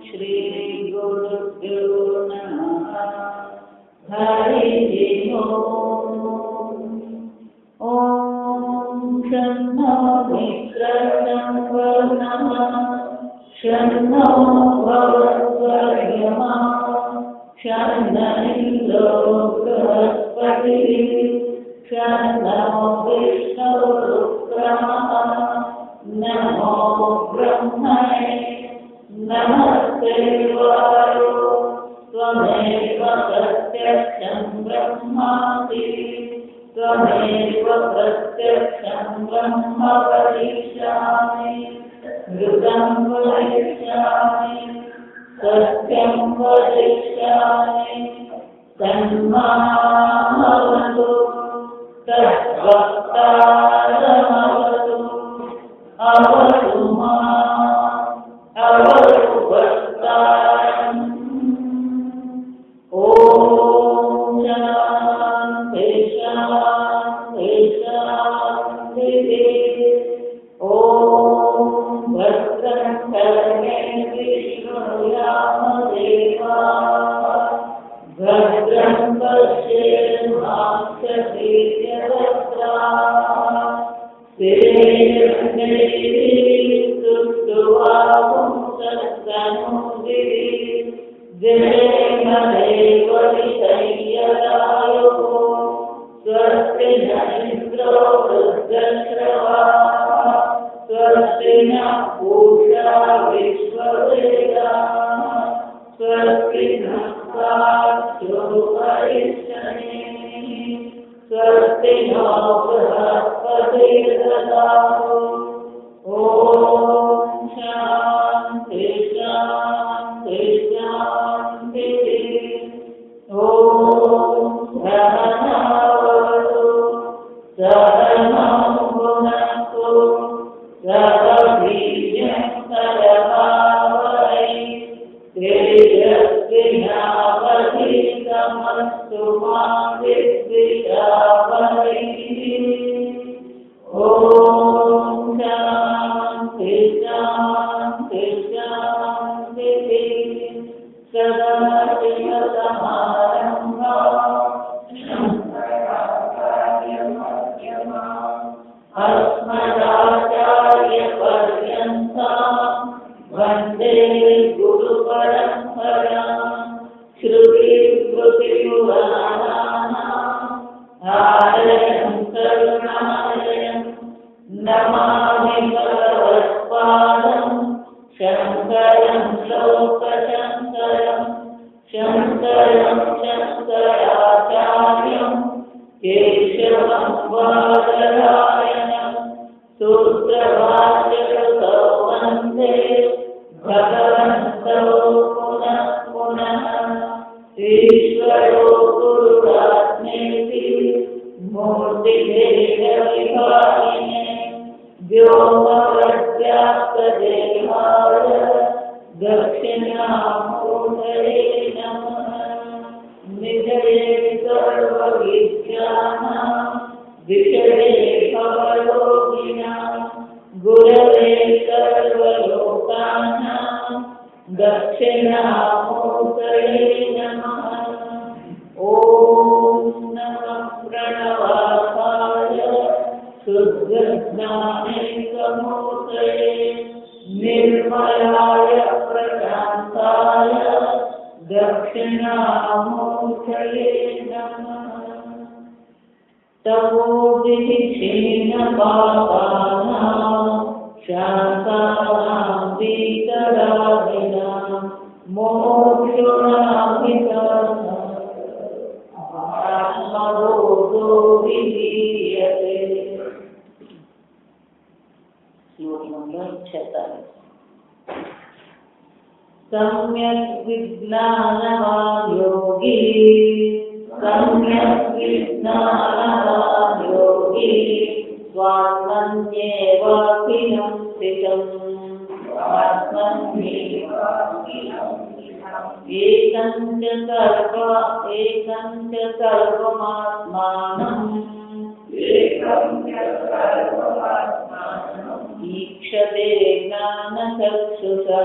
श्री गुरुभ्यो नमः। हरिः ओम शन्नो मित्रं वरुणः शन्नो भवद्वर्यमा शन्नो इन्द्रो बृहस्पतिः शन्नो विष्णुरुक्रमः नमो ब्रह्मणे नमस्ते वायो त्वमेव प्रत्यक्षं ब्रह्मासि त्वमेव प्रत्यक्षं ब्रह्म वदिष्यामि मृतं वदिष्यामि सत्यं वदिष्यामि तन्मामवतु तद्वक्तारमवतु अवतु माम् अवतु वक्तारम्। ॐ शान्ति शान्ति शान्तिः। ॐ भद्रं कर्णेभिः शृणुयाम देवाः भद्रं पश्येमाक्षभिर्यजत्राः स्वस्ति न इन्द्रो वृद्धश्रवाः स्वस्ति न पूषा विश्ववेदाः स्वस्ति नस्ताक्षो अरिष्टनेमिः स्वस्ति नो बृहस्पतिर्दधातु। ॐ शान्ति शान्ति शान्तिः। ॐ सहनावतु सहनौ भुनक्तु सह वीर्यं करवावहै तेजस्विनावधीतमस्तु मा विद्विषावहै। ॐ शान्ति शान्ति शान्तिः। सदाशिवसमारम्भाः अस्मदाचार्यपर्यन्तां वन्दे गुरुपरम्परां। श्रुतिस्मृतिपुराणानाम् आलयं करुणालयं नमामि भगवत्पादं शङ्करं लोकशङ्करं शङ्करं शङ्कराचार्यं केशवं बादरायणं सूत्रभाष्यकृतौ वन्दे भगवन्तौ पुनः पुनः। ईश्वरो गुरुरात्मेति मूर्तिभेदविभागिने व्योमवद्व्याप्तदेहाय दक्षिणामूर्तये नमः। निधये सर्वविद्यानां विषये भवयोगिनां गुरवे सर्वलोकानां दक्षिणामूर्तये नमः। ॐ नमः प्रणवाय शुद्धज्ञानैकमूर्तये निर्मलाय प्रशान्ताय दक्षिणामूर्तये नमः। तपोभिः क्षीणपापानां शान्तानां वीतरागिणां मोक्षणाभिधानमोदो विधीयते। श्लोक नंबर 46। सम्यक् विज्ञानवान् योगी सम्यक् विज्ञानवान् योगी स्वात्मन्येवाखिलं स्थितम् एकं च सर्वमात्मानं ईक्षते ज्ञानचक्षुषा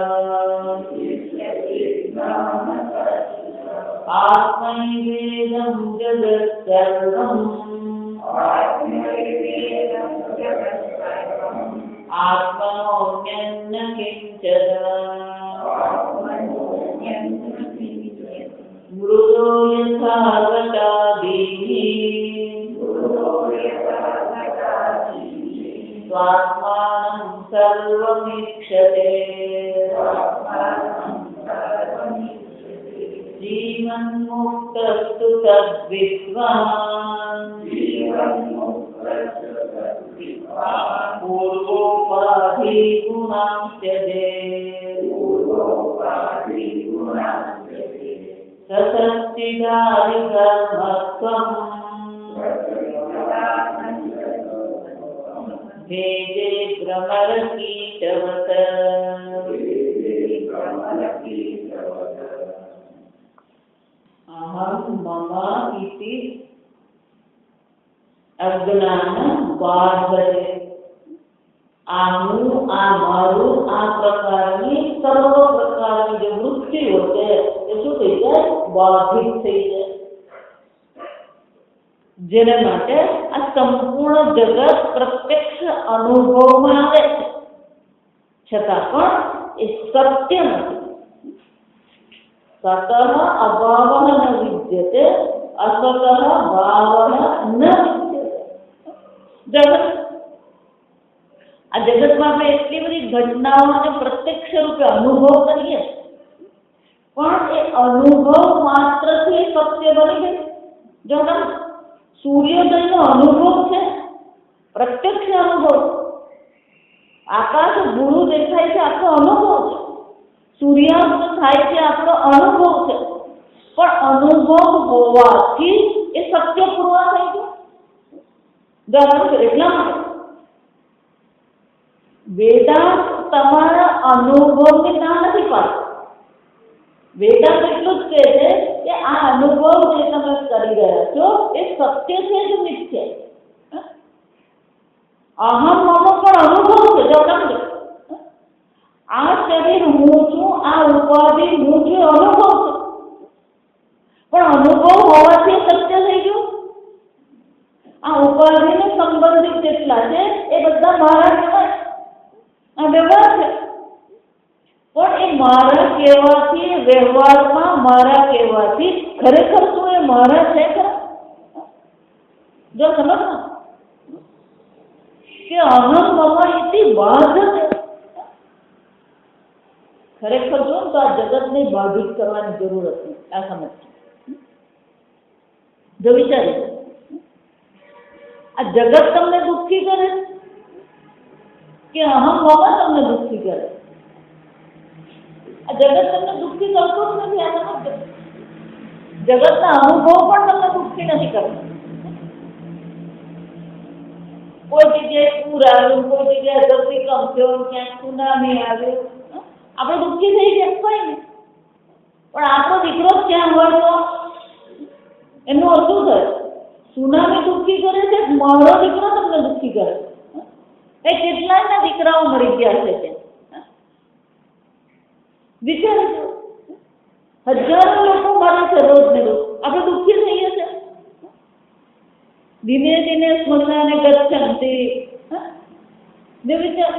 आत्मैवेदं जगत्सर्वम् आत्मनोऽन्यन्न किञ्चन मृदो यथा घटादीः स्वात्मानं सर्वमीक्षते जीवन्मुक्तस्तु तद्विद्वान् पूर्वोपाधि गुणां त्यजेत् ससच्चिदादिधर्मत्वम् भेदे भ्रमरकीटवत् अहं मम इति अज्ञान बाधते આનું આ મારું આ પ્રકારની સર્વ પ્રકારની જે વૃત્તિઓ છે એ શું થઈ જાય બાધિત થઈ જાય જેને માટે આ સંપૂર્ણ જગત પ્રત્યક્ષ અનુભવમાં આવે છે છતાં પણ એ સત્ય નથી સતઃ અભાવઃ ન વિદ્યતે અસતઃ ભાવઃ ન વિદ્યતે જગત આ જગતમાં આપણે એટલી બધી ઘટનાઓને પ્રત્યક્ષ રૂપે અનુભવ કરીએ પણ એ અનુભવ માત્રથી સત્ય બની ગયું જો તમે સૂર્યોદયનો અનુભવ છે પ્રત્યક્ષ અનુભવ આકાશ ભૂરું દેખાય છે આપણો અનુભવ છે સૂર્યાસ્ત થાય છે આપણો અનુભવ છે પણ અનુભવ હોવાથી એ સત્ય પૂર્ણ થઈ ગયું એટલા માટે વેદાંત તમારા અનુભવને ના નથી પાડતો વેદાંત એટલું જ કહે છે કે આ અનુભવ જે તમે કરી રહ્યા છો એ સત્ય છે કે મિથ્યા અહમ મમ પણ અનુભવ છે જો સમજો આ શરીર હું છું આ ઉપાધિ હું છું અનુભવ છે પણ અનુભવ હોવાથી સત્ય થઈ ગયું આ ઉપાધિને સંબંધિત જેટલા છે એ બધા મારા કહેવાય આ વ્યવહાર છે પણ એ મારા કહેવાથી વ્યવહારમાં મારા કહેવાથી ખરેખર શું એ મારા છે ખરા જો સમજ કે અહમ મમ ઇતિ બાધતે ખરેખર જો તો આ જગતને બાધિત કરવાની જરૂર હતી આ સમજ જો વિચારી આ જગત તમને દુઃખી કરે કે અહમ મમ તમને દુઃખી કરે આ જગત તમને દુઃખી કરતો જ નથી આ સમજ જગતના અનુભવ પણ તમને દુઃખી નથી કરતા કોઈ જગ્યાએ પૂર આવ્યું કોઈ જગ્યાએ ધરતીકંપ થયો ક્યાંક સુનામી આવ્યું આપણે દુઃખી થઈ ગયા કઈ નહીં પણ આપણો દીકરો ક્યાં હોય તો એનું અર્થું થાય સુનામી દુઃખી કરે છે મારો દીકરો તમને દુઃખી કરે એ કેટલાયના દીકરાઓ મરી ગયા છે તે વિચારજો હજારો લોકો મરે છે રોજ ને રોજ આપણે દુઃખી થઈએ છીએ દિને દિને સ્મશાને ગચ્છન્તિ ને વિચાર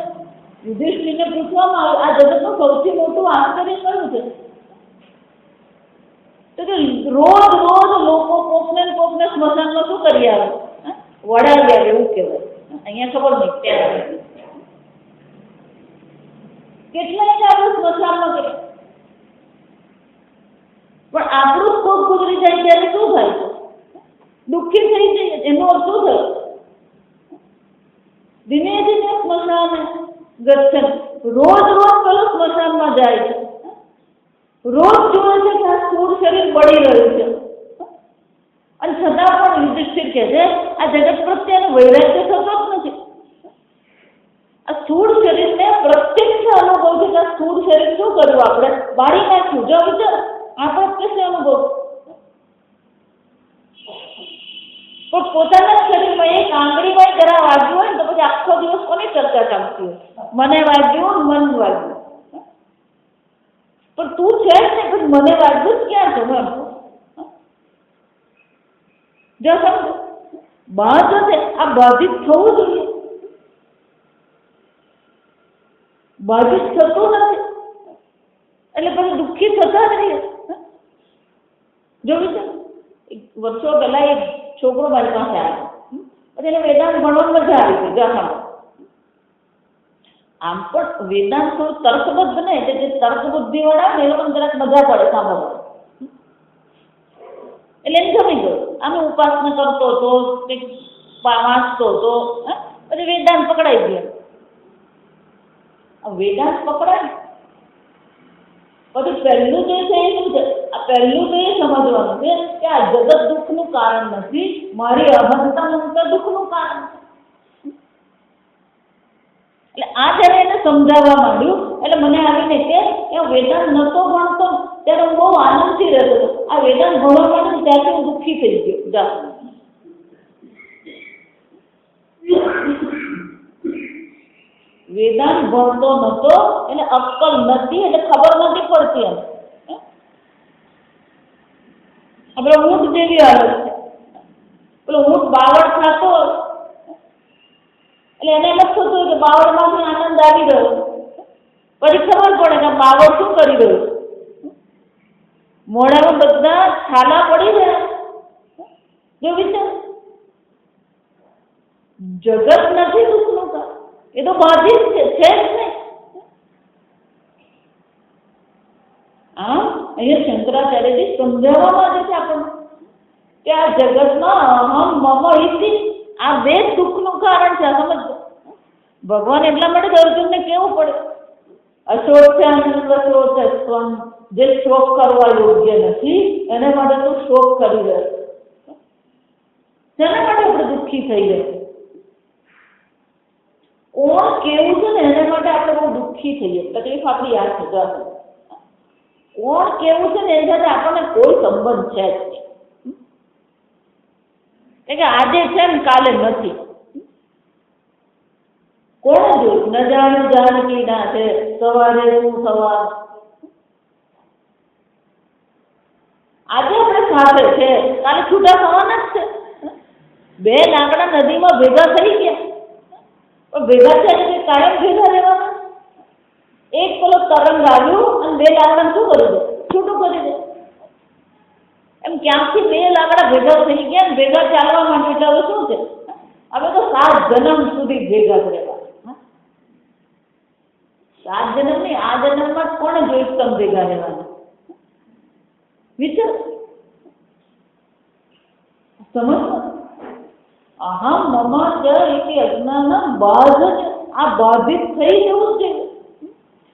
યુધિષ્ઠિરને પૂછવામાં આવે આ જગતનું સૌથી મોટું આશ્ચર્ય કયું છે તો કે રોજ રોજ લોકો કોકને સ્મશાનમાં શું કરી આવે વડાવી આવે એવું કહેવાય અહીંયા ખબર નહીં ત્યાં કેટલાય આપણે સ્મશાનમાં કરીએ પણ આપણું કોક ગુજરી જાય ત્યારે શું થાય છે દુઃખી થઈ જઈએ એનો અર્થ શું થયો દિને દિને સ્મશાને ગચ્છન રોજ રોજ પેલો સ્મશાનમાં જાય છે રોજ જોવે છે કે આ સ્થૂળ શરીર બળી રહ્યું છે અને છતાં પણ યુધિષ્ઠિર કહે છે આ જગત પ્રત્યેનો વૈરાગ્ય થતો જ નથી આ સ્થૂળ શરીરને પ્રત્યક્ષ અનુભવ છે કે આ સ્થૂળ શરીર શું કર્યું આપણે બાળી નાખ્યું જો વિચાર આ પ્રત્યક્ષ અનુભવ પણ પોતાના શરીરમાં એક આંગળીમાં જરા વાગ્યું હોય ને તો પછી આખો દિવસ કોની ચર્ચા ચાલતી હોય? મને વાગ્યું, મન વાગ્યું. પણ તું છે જ ને, પછી મને વાગ્યું જ ક્યાં છે? જો સમજો, બાધ છે આ બાધિત થવું જોઈએ, બાધિત થતું નથી એટલે પછી દુઃખી થતા જ રહીએ. જો વિચાર, વર્ષો પહેલા એક છોકરો મારી પાસે આવ્યો, પછી એને વેદાંત ભણવાની મજા આવી ગઈ. જો આમ પણ વેદાંત થોડું તર્કબદ્ધ ને, એટલે જે તર્ક બુદ્ધિ વાળા ને એ લોકોને જરાક મજા પડે સાંભળવા. એટલે એને ગમી ગયું. આમે ઉપાસના કરતો હતો, કંઈક વાંચતો હતો, પછી વેદાંત પકડાઈ ગયા. વેદાંત પકડાય પછી પહેલું જે છે એ શું છે? આ પહેલું તો એ સમજવાનું છે કે આ જગત દુઃખનું કારણ નથી, મારી અહંતા મમતા દુઃખનું કારણ છે. એટલે આ જયારે એને સમજાવવા માંડ્યું એટલે મને આવીને કે એ વેદાંત નતો ભણતો ત્યારે હું બહુ આનંદથી રહેતો હતો, આ વેદાંત ભણવા માંડ્યું ત્યારથી હું દુઃખી થઈ ગયો. વેદાંત ભણતો નતો એટલે અક્કલ નથી, એટલે ખબર નથી પડતી. એમ આપણે ઊંટ જેવી હાલત છે. પેલો ઊંટ બાવળ ખાતો એટલે એને એમ જ થતું હોય કે બાવળમાંથી આનંદ આવી રહ્યો, પછી ખબર પડે કે બાવળ શું કરી રહ્યું, મોઢામાં બધા છાલા પડી રહ્યા. જો વિચાર, જગત નથી દુઃખનું કારણ, એ તો બાધિત છે જ નહીં. અહીંયા શંકરાચાર્યજી સમજાવવા માંગે છે આપણને કે આ જગતમાં અહમ મમ ઇતિ આ બે દુઃખનું કારણ છે. સમજ, ભગવાન એટલા માટે અર્જુનને કેવું પડે, અશોક જે શોક કરવા યોગ્ય નથી એને માટે તું શોક કરી રહ્યો. શેના માટે આપણે દુઃખી થઈ ગયા? કોણ કેવું છે ને એના માટે આપણે બહુ દુઃખી થઈએ. તકલીફ આપણી યાદ છે. કોણ કેવું છે ને એની સાથે આપણને કોઈ સંબંધ છે જ નહીં. કે આજે છે ને કાલે નથી. કોણે જોયું? ન જાણ્યું જાનકી ના છે, સવારે શું સવાર. આજે આપણે સાથે છે, કાલે છૂટા થવાના જ છે. બે લાકડા નદીમાં ભેગા થઈ ગયા, પણ ભેગા છે એટલે કાયમ ભેગા રહેવાના. એક પેલો તરંગ આવ્યું અને બે લાકડા શું કરી દે? છૂટું કરી દે. એમ ક્યાંથી બે લાકડા ભેગા થઈ ગયા, ભેગા ચાલવા માંડ્યું એટલે હવે શું છે? હવે તો 7 જન્મ સુધી ભેગા જ રહેવા. 7 જન્મ નહીં, આ જન્મમાં કોને જોઈશ તમે ભેગા રહેવાના? વિચાર, સમજ. અહમ મમ ચ ઇતિ અજ્ઞાનમ બાધ, આ બાધિત થઈ જવું જ જોઈએ.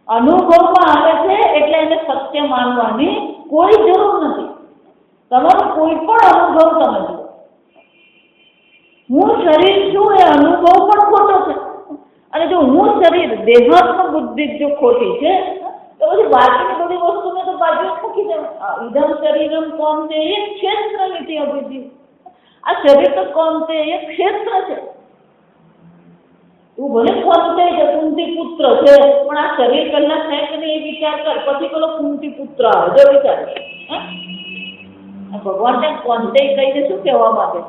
અનુભવમાં આવે છે એટલે એને સત્ય માનવાની કોઈ જરૂર નથી. તમારો કોઈ પણ અનુભવ તમે જુઓ, હું શરીર છું એ અનુભવ પણ ખોટો છે. અને જો હું શરીર દેહાત્મ બુદ્ધિ જો ખોટી છે તો પછી બાકીની બધી વસ્તુને તો બાજુ મૂકી દેવું. ઇદમ શરીરમ કોન્તે એક ક્ષેત્ર નથી અભિધિ. આ શરીર તો કોન્તે એક ક્ષેત્ર છે. તું ભલે કોન્તે છે, કુંતી પુત્ર છે, પણ આ શરીર પહેલા થાય કે નહીં એ વિચાર કર, પછી પેલો કુંતી પુત્ર આવે. જો વિચાર, ભગવાન ને કોન્તે કહીને શું કહેવા માંગે?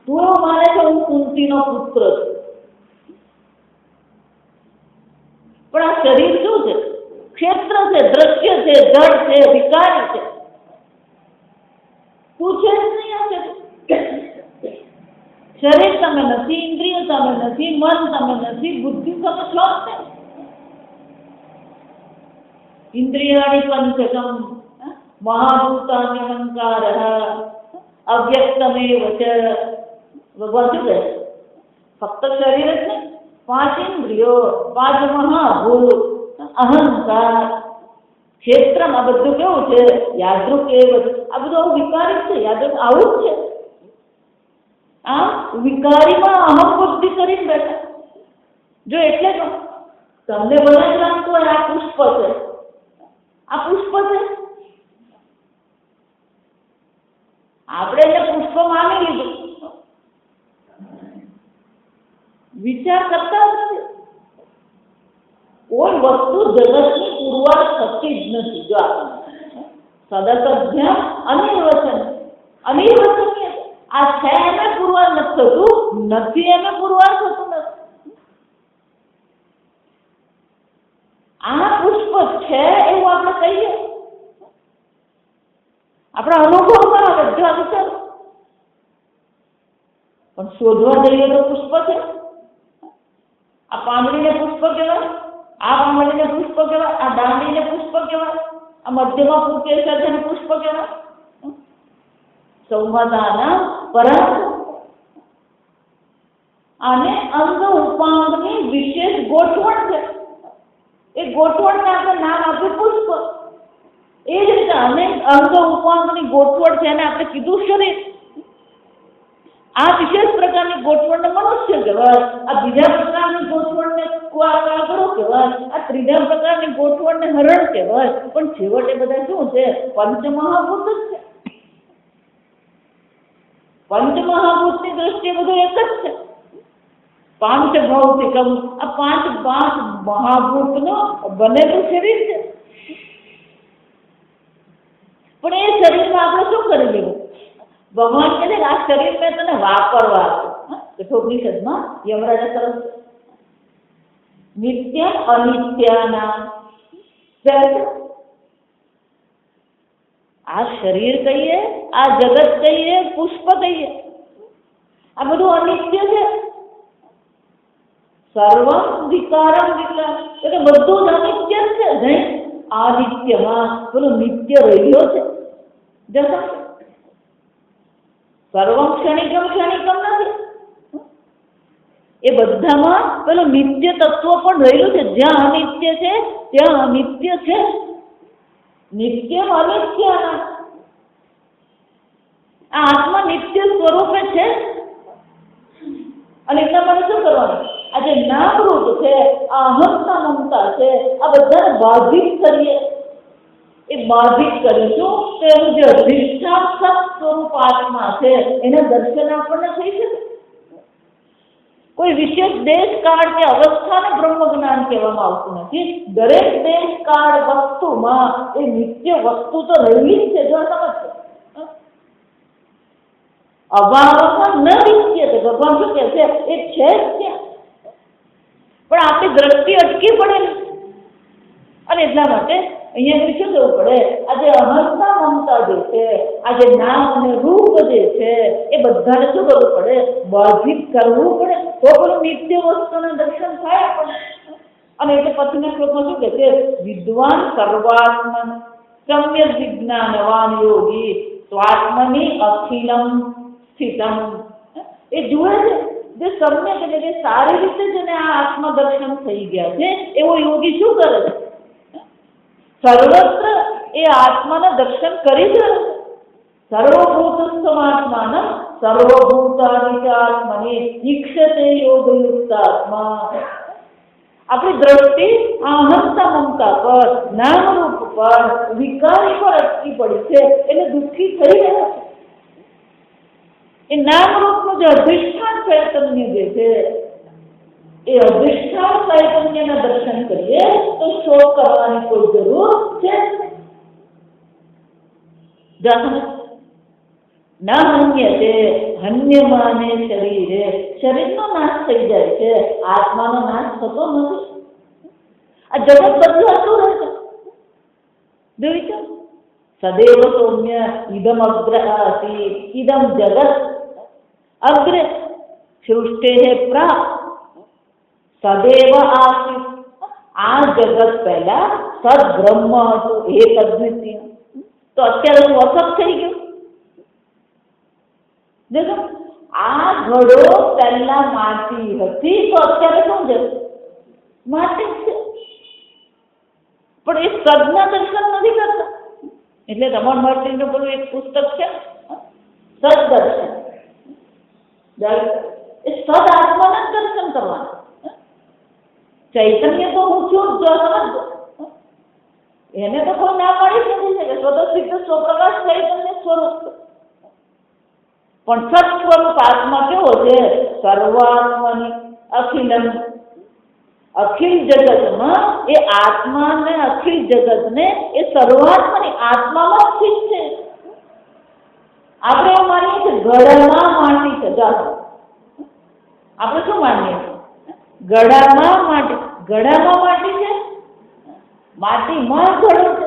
તું એવું માને છે હું કુંતીનો પુત્ર છું, પણ આ શરીર શું છે? ક્ષેત્ર છે, દ્રશ્ય છે, જડ છે, વિકારી છે. તું છે જ નહીં આ શરીર. તમે નથી, ઇન્દ્રિય તમે નથી, મન તમે નથી, બુદ્ધિ તમે છો જ નહીં. ઇન્દ્રિયાણી પંચકમ મહાભૂતાન્યહંકાર અવ્યક્તમેવ ચ. ભગવાન શું કહે? ફક્ત શરીર જ નહીં, 5 ઇન્દ્રિયો, 5 મહાભૂત, અહંકાર, ક્ષેત્રમાં આ બધું કેવું છે? યાદૃક એ બધું આ બધું આવું વિકારી છે. યાદૃક આવું જ છે. આ વિકારીમાં અહમ બુદ્ધિ કરીને બેઠા. જો એટલે તો તમને બધા જ લાગતું હોય આ પુષ્પ છે, આ પુષ્પ છે. આપણે એને પુષ્પ માની લીધું, વિચાર કરતા જ નથી. કોઈ વસ્તુ જગતની પુરવાર થતી જ નથી. જો આપણે સદસધ્યમ અનિર્વચનીય આ છે એને પુરવાર નથી થતું, નથી એને પુરવાર થતું નથી. આ પુષ્પ છે એવું આપણે કહીએ, આપણા અનુભવમાં આવે જો વિચાર. પણ શોધવા જઈએ તો પુષ્પ છે. આ પાંદડીને પુષ્પ કહેવાય, આ પાંદડીને પુષ્પ કહેવાય, આ દાંડીને પુષ્પ કહેવાય, આ મધ્યમાં પુષ્કેશ્વર છે પુષ્પ કહેવાય. સંવાદાના પરમ અને અંગ ઉપાંગની વિશેષ ગોઠવણ છે. એ ગોઠવણને આપણે નામ આપ્યું પુષ્પ. એ જ રીતે અનેક અંગ ઉપાંગની ગોઠવણ છે એને આપણે કીધું શરીર. આ વિશેષ પ્રકારની ગોઠવણને મનુષ્ય કહેવાય, આ બીજા પ્રકારની ગોઠવણને કાગડો કહેવાય, આ ત્રીજા પ્રકારની ગોઠવણને હરણ કહેવાય. પણ છેવટે બધા શું છે? પંચમહાભૂત જ છે. પંચમહાભૂતની દ્રષ્ટિએ બધું એક જ છે. પાંચ ભૌતિકમ, આ પાંચ મહાભૂતનું બનેલું શરીર છે. પણ એ શરીરમાં આપણે શું કરી લેવું? ભગવાન કહે છે કે આ શરીર મેં તને વાપરવા આપ્યું. કઠોપનિષદમાં યમરાજા તરફ નિત્ય અનિત્યના આ શરીર કહીએ, આ જગત કહીએ, પુષ્પ કહીએ, આ બધું અનિત્ય છે. સર્વ વિકારમ વિકાર એટલે બધું જ અનિત્ય છે. નહીં, આનિત્યમાં પેલું નિત્ય રહ્યો છે. જશો સર્વમ ક્ષણિકમ નથી. એ બધામાં પેલું નિત્ય તત્વ પણ રહેલું છે. જ્યાં અનિત્ય છે ત્યાં અનિત્ય છે. નિત્ય અનિત્ય આ આત્મા નિત્ય સ્વરૂપે છે. અને એટલા માટે શું કરવાનું? આ જે નામરૂપ છે, આ અહંતા મમતા છે, આ બધાને બાધિત કરીએ. એ બાધિત કરીશું તો એનું જે અધિષ્ઠાન સત સ્વરૂપ આત્મા છે એના દર્શન આપણને થઈ શકે. કોઈ વિશેષ દેશ કાળ કે અવસ્થાને બ્રહ્મ જ્ઞાન કહેવામાં આવતું નથી. દરેક દેશ કાળ વસ્તુમાં એ નિત્ય વસ્તુ તો રહેલી જ છે. જો સમજશે અભાવમાં ન નિત્ય છે. ભગવાન શું કહે છે? એ છે જ ત્યાં, પણ આપણી દ્રષ્ટિ અટકી પડેલી. અને એટલા માટે અહીંયા શું કરવું પડે? આ જે અહંતા મમતા જે છે, આ જે નામ અને રૂપ જે છે, એ બધાને શું કરવું પડે? બાધિત કરવું પડે. તો પેલું નિત્ય વસ્તુના દર્શન થાય આપણને. અને એટલે પછીના શ્લોકમાં શું કહે છે? વિદ્વાન સર્વાત્મન સમ્યક વિજ્ઞાનવાન યોગી સ્વાત્મની અખિલમ સ્થિતમ. એ જુએ છે જે સમ્યક એટલે કે સારી રીતે જેને આ આત્મદર્શન થઈ ગયા છે એવો યોગી શું કરે છે? સર્વત્ર એ આત્માના દર્શન કરી જ રહ્યો છે. સર્વભૂતસ્થમાત્માન સર્વભૂતાનિ આત્મને ઈક્ષતે યોગયુક્તાત્મા. આપણી દ્રષ્ટિ આ અહંતા મમતા પર, નામરૂપ પર, વિકારી પર અટકી પડી છે. એટલે દુઃખી થઈ રહ્યા છે. એ નામરૂપનું જે અધિષ્ઠાન ચૈતન્ય જે છે એ અધિષ્ઠાન ચૈતન્યના દર્શન કરીએ તો શોક કરવાની કોઈ જરૂર છે નહીં. ના હન્ય છે હન્યમાને શરીરે. શરીરનો નાશ થઈ જાય છે, આત્માનો નાશ થતો નથી. આ જગત બદલાતું રહે છે. જોઈ સદૈવ સૌમ્ય ઇદમ અગ્ર આસી ઇદમ જગત અગ્રે સૃષ્ટે પ્રાપ્ત સદૈવ આસી. આ જગત પહેલા સદબ્રહ્મ હતું, એક અદ્વિતીય. તો અત્યારે શું અસત થઈ ગયું? દેખો, આ ઘડો પહેલા માટી હતી તો અત્યારે શું છે? માટી છે. પણ એ સદના દર્શન નથી કરતા. એટલે રમણ માર્ટિનનું પેલું એક પુસ્તક છે સદદર્શન. એ સદ આત્માના દર્શન કરવાના. ચૈતન્ય તો હું છું જો સમજો. એને તો કોઈ ના પાડી નથી શકે. સ્વતઃસિદ્ધ સ્વપ્રકાશ ચૈતન્ય સ્વરૂપ. પણ સત સ્વરૂપ આત્મા કેવો છે? સર્વાત્મની અખિલમ, અખિલ જગતમાં એ આત્મા ને અખિલ જગતને એ સર્વાત્માની આત્મામાં સ્થિત છે. આપણે એવું માનીએ છીએ ગળામાં માટી છે. આપણે શું માનીએ છીએ? ગળામાં માટી. ગળામાં માટી છે, માટીમાં ઘડો છે.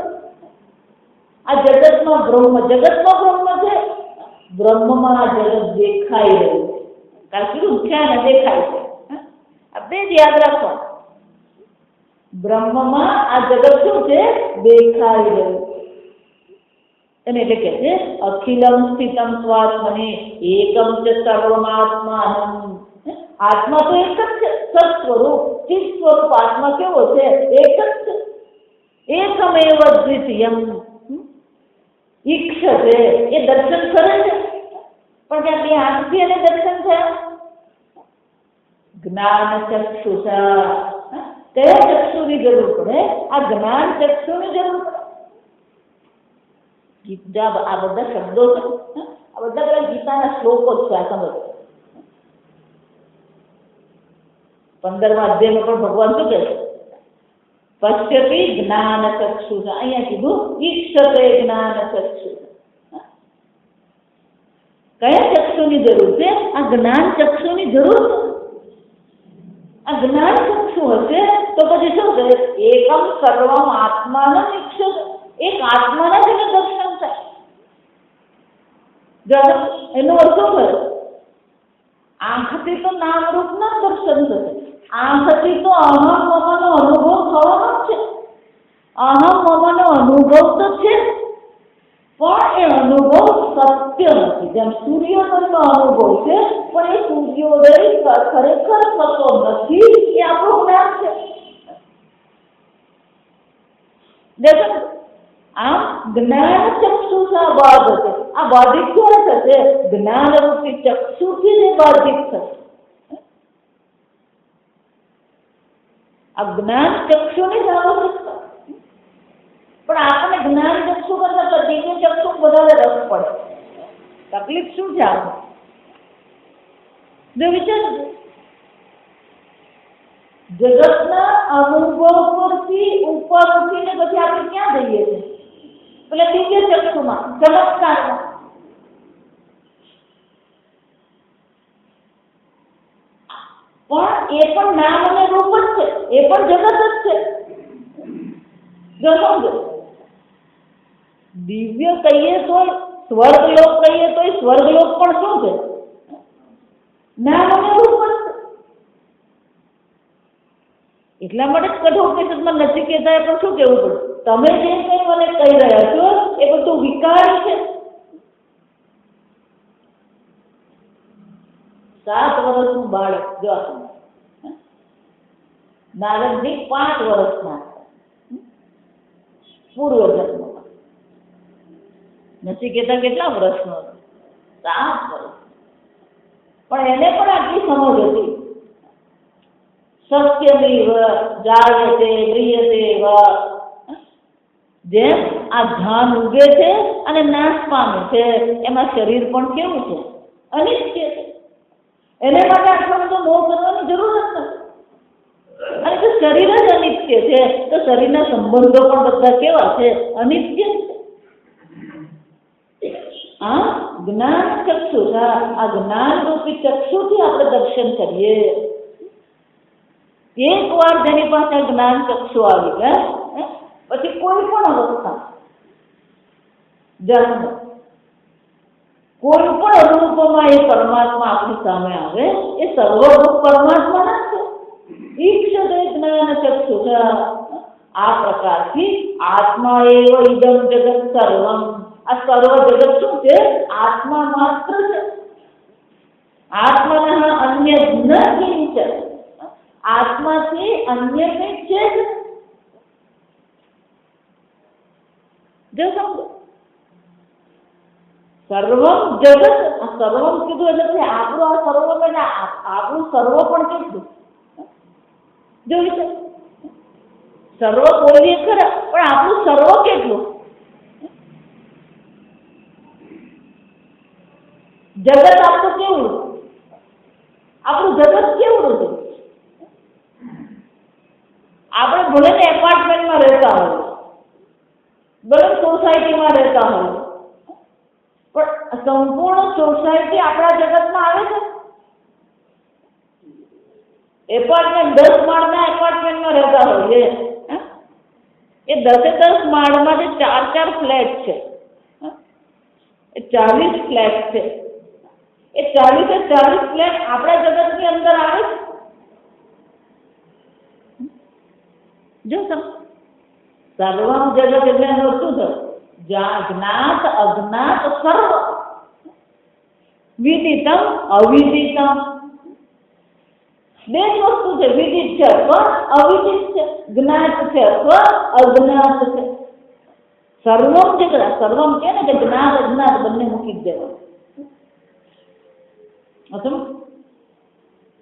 આ જગતમાં બ્રહ્મ, જગતમાં બ્રહ્મ છે, બ્રહ્મમાં આ જગત દેખાઈ રહ્યું છે. કારણ કે ઉઠ્યા ને દેખાય છે. આપણે જ યાદ રાખો, બ્રહ્મમાં આ જગત શું છે? દેખાઈ રહ્યું છે. એને એટલે કે છે અખિલમ સ્થિતમ સ્વાત્મને એકમ ચ સર્વમાત્માનમ. આત્મા તો એક જ છે, સત સ્વરૂપ, ચિત સ્વરૂપ આત્મા કેવો છે? એક જ છે. એકમેવ દ્વિતીયમ ઈક્ષતે, એ દર્શન કરે છે. પણ ત્યાંથી આંખથી એને દર્શન થયા. જ્ઞાન ચક્ષુષા, કયા ચક્ષુની જરૂર પડે? આ જ્ઞાન ચક્ષુની જરૂર પડે. આ બધા શબ્દો છે, આ બધા ગીતાના શ્લોકો છે. આ સમજ 15મા અધ્યાયમાં પણ ભગવાન શું કહે છે? પશ્યતિ જ્ઞાન ચક્ષુષા. અહીંયા કીધું ઈક્ષતે જ્ઞાન ચક્ષુષા. કયા ચક્ષુની જરૂર છે? આ જ્ઞાન ચક્ષુની જરૂર છે. આ જ્ઞાન ચક્ષુ હશે તો પછી શું કરે? એકમ સર્વમ આત્માનમ ઈક્ષતે, એક આત્માના જ એને દર્શન થાય. એનો અર્થ શું થયો? આંખથી તો નામ રૂપના દર્શન થશે. આંખથી તો અહમ મમનો અનુભવ થવાનો જ છે. અહમ મમનો અનુભવ તો છે, પણ એ અનુભવ સત્ય નથી. જેમ સૂર્યોદયનો અનુભવ છે, પણ એ સૂર્યોદય ખરેખર થતો નથી. એ આપણું જ્ઞાન છે. આમ જ્ઞાન ચક્ષુષા બાધતે. આ બાધિત ક્યારે થશે? જ્ઞાન રૂપી ચક્ષુથી જ બાધિત થશે. આ જ્ઞાન ચક્ષુની જ આવશ્યકતા. પણ આપણને જ્ઞાન ચક્ષુ કરતા દિવ્ય ચક્ષુ વધારે રસ પડે. તકલીફ શું છે? આપણે જો વિચાર, જગતના અનુભવ પરથી ઉપર ઉઠીને પછી આપણે ક્યાં જઈએ છીએ? પેલા દિવ્ય ચક્ષુમાં, ચમત્કારમાં. પણ એ પણ નામ અને રૂપ જ છે, એ પણ જગત જ છે. જો સમજો, દિવ્ય કહીએ તો સ્વર્ગલોક કહીએ તો સ્વર્ગલોક પણ શું છે? નામ અને રૂપ જ છે. એટલા માટે જ કઠોપનિષદમાં નચિકેતાએ પણ શું કહેવું પડે? તમે જે કંઈ મને કહી રહ્યા છો એ બધું વિકારી છે. 7 વર્ષનું બાળક, જો નારદજી 5 વર્ષના પૂર્વજન્મમાં. નચિકેતા કેટલા વર્ષનો હતો? 7 વર્ષ. પણ એને પણ આટલી સમજ હતી. સત્યમેવ જાયતે મ્રિયતે વા. જેમ આ ધાન ઉગે છે અને નાશ પામે છે, એમાં શરીર પણ કેવું છે? અનિત્ય છે. એને માટે આટલો બધો મોહ કરવાની જરૂર જ નથી. અને જો શરીર જ અનિત્ય છે તો શરીરના સંબંધો પણ બધા કેવા છે? અનિત્ય છે. આ જ્ઞાન ચક્ષુ, આ જ્ઞાન રૂપી ચક્ષુથી આપણે દર્શન કરીએ. એકવાર જેની પાસે જ્ઞાન ચક્ષુ આવી ગયા પછી કોઈ પણ અવસ્થા, જન્મ, કોઈ પણ રૂપમાં એ પરમાત્મા આપણી સામે આવે, એ સર્વરૂપ પરમાત્મા ના છે. ઈક્ષતે જ્ઞાન ચક્ષુ. આ પ્રકારથી આત્મા એવ ઇદમ જગત સર્વમ. આ સર્વ જગત શું છે? આત્મા માત્ર છે. આત્મના અન્ય ન કિંચન. આત્માથી અન્ય કંઈ છે જ. જો સમજો, સર્વમ જગત. આ સર્વમ કીધું એટલે આપણું આ સર્વમ એટલે આપણું સર્વ પણ કેટલું? જો વિચાર, સર્વ બોલીએ ખરા, પણ આપણું સર્વ કેટલું? જગત આપણું કેવું, આપણું જગત કેવું છે? આપણે ભલે ને એપાર્ટમેન્ટમાં રહેતા હોય, ભલે સોસાયટીમાં રહેતા હોય, પણ સંપૂર્ણ સોસાયટી આપણા જગતમાં આવે છે. એપાર્ટમેન્ટ 10 માળના એપાર્ટમેન્ટમાં રહેતા હોય એ 10 માળમાં જે 4 ફ્લેટ છે, એ 40 ફ્લેટ છે. એ 40 ફ્લેટ આપણા જગતની અંદર આવે છે. જો સર્વમ જગત એટલે એનો શું થયું? જ્ઞાત અજ્ઞાત સર્વ, વિદિતમ અવિદિતમ. બે જ વસ્તુ છે, વિદિત છે અથવા અવિદિત છે, જ્ઞાત છે અથવા અજ્ઞાત છે. સર્વમ જગત, સર્વમ કે ને કે જ્ઞાત અજ્ઞાત બંને મૂકી જ દેવાનું.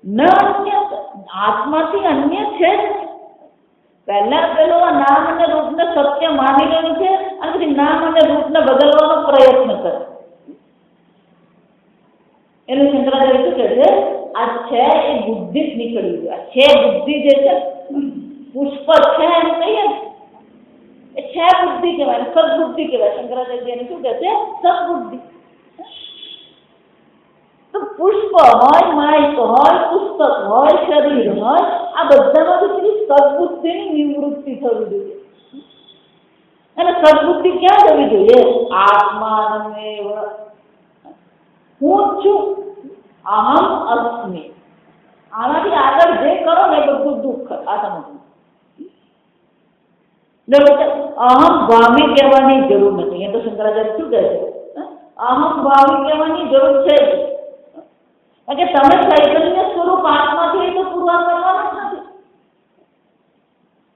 ન અન્ય, આત્માથી અન્ય છે જ. પહેલા પેલો નામ અને રૂપને સત્ય માની રહ્યું છે અને પછી નામ અને રૂપને બદલવાનો પ્રયત્ન કરે. એનું શંકરાચાર્ય શું કહે છે? આ છે એ બુદ્ધિ જ નીકળી ગયું. આ છે બુદ્ધિ જે છે, પુષ્પ છે એમ કહીએ ને, એ છે બુદ્ધિ કહેવાય, સદબુદ્ધિ કહેવાય. શંકરાચાર્ય એને શું કહે છે? સદબુદ્ધિ. તો પુષ્પ હોય, માઇક હોય, પુસ્તક હોય, શરીર હોય, આ બધામાં સદબુદ્ધિની નિવૃત્તિ થવી જોઈએ. અને સદબુદ્ધિ ક્યાં થવી જોઈએ? આત્માનમેવ, હું છું, અહમ અસ્મિ. આનાથી આગળ જે કરો ને એ બધું દુઃખ. આ સમજ. અહમ ભામી કહેવાની જરૂર નથી. એ તો શંકરાચાર્ય શું કહે છે? અહમ ભાવી કહેવાની જરૂર છે જ. કે તમે ચૈતન્ય સ્વરૂપ આત્માથી તો પૂરવા કરવાના જ નથી.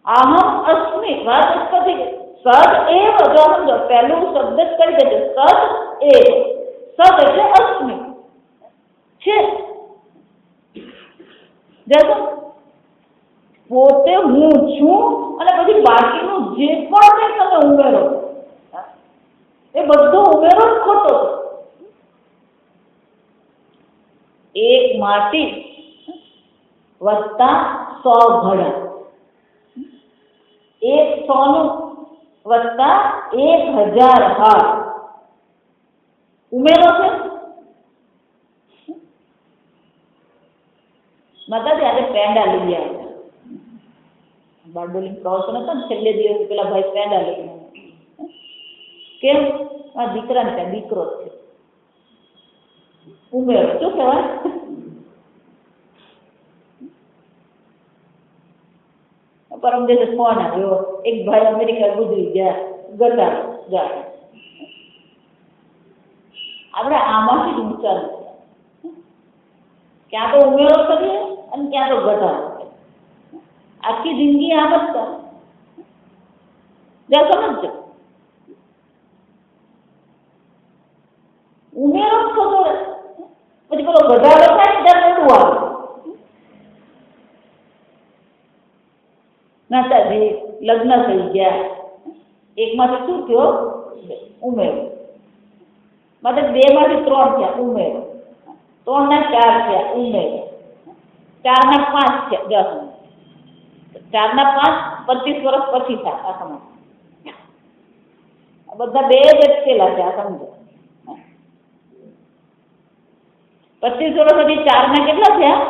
અહમ અસ્મિ, વાત પછી સદ એવ. જો સમજો, પહેલું શબ્દ જ કરી દેજો, સદ એવ. સદ એટલે અસ્મિ છે. જશો પોતે હું છું અને પછી બાકીનું જે પણ કંઈ તમે ઉમેરો એ બધો ઉમેરો જ ખોટો છે. એક માટી વત્તા 100 ઘડા, એક સોનું વત્તા 1000 હાર ઉમેરો છે. માતાજી આજે પેંડા લઈ આવ્યા. બારડોલી પ્રવચન હતો ને, છેલ્લે દિવસ પેલા ભાઈ પેંડા લઈ આવ્યા. કેમ? આ દીકરાને ત્યાં દીકરો જ છે. ઉમેરો શું કહેવાય? પરમ દિવસે ફોન આવ્યો, એક ભાઈ અમેરિકા ગુજરી ગયા, ગટા ગાય. આપણે આમાંથી જ ઊંચા નથી. ક્યાં તો ઉમેરો કરીએ અને ક્યાં તો ઘટાડો કરીએ. આખી જિંદગી આમ જ કરે. જ્યાં સમજો ઉમેરો જ થતો રહે, પછી પેલો ઘટાડો થાય ત્યારે બધું આવે. માતાજી લગ્ન થઈ ગયા, એકમાંથી શું થયો? ઉમેરો. માત્ર 2 માંથી 3 થયા, ઉમેરો. 3 ના 4 થયા, ઉમેરો. 4 ના 5 થયા, 10. 4 ના 5 25 વર્ષ પછી થાય. આ સમજ. બધા 2 જ અટકેલા છે. આ સમજો. 25 વર્ષ પછી 4 ના કેટલા થયા?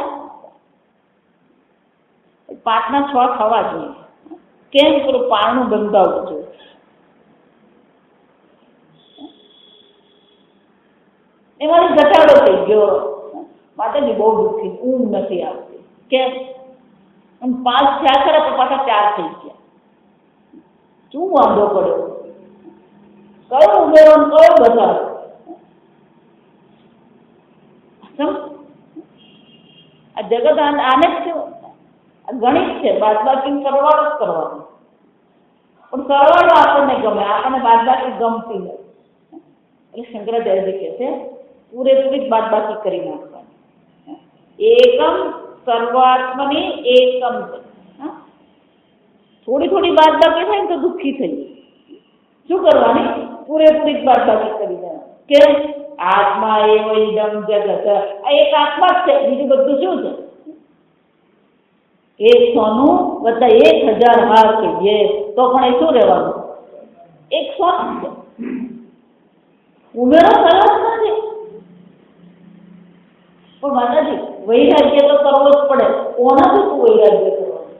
5 ના 6 થવા જોઈએ. કેમ? પેલું પારણું બંધાવવું જોઈએ. એમાંથી ઘટાડો થઈ ગયો. માતાજી બહુ દુઃખી, ઊંઘ નથી આવતી. કેમ? 5 થયા ખરા તો પાછા 4 થઈ ગયા. શું વાંધો પડ્યો? કયો ઉમેરો, કયો ઘટાડો? આ જગત આને જ છે. ગણિત છે, બાદબાકી સરવાળો જ કરવાનો. પણ સરવાળો આપણને ગમે, આપણને બાદબાકી ગમતી નથી. એટલે શંકરાચાર્ય કહે છે પૂરેપૂરી જ બાદબાકી કરી નાખવાની. એકમ સર્વાત્મની એકમ. થોડી થોડી બાદબાકી થાય ને તો દુઃખી થઈ. શું કરવાની? પૂરેપૂરી જ બાદબાકી કરી દેવાની. કેમ? આત્મા એવ ઇદમ જગત, આ એક આત્મા જ છે, બીજું બધું શું છે? એક સોનું વત્તા 1000 હાર કહીએ તો પણ એ શું રહેવાનું? એક સોનું છે. ઉમેરો સરસ નથી. પણ માતાજી વૈરાગ્ય તો કરવો જ પડે. કોનાથી તું વૈરાગ્ય કરવાનું?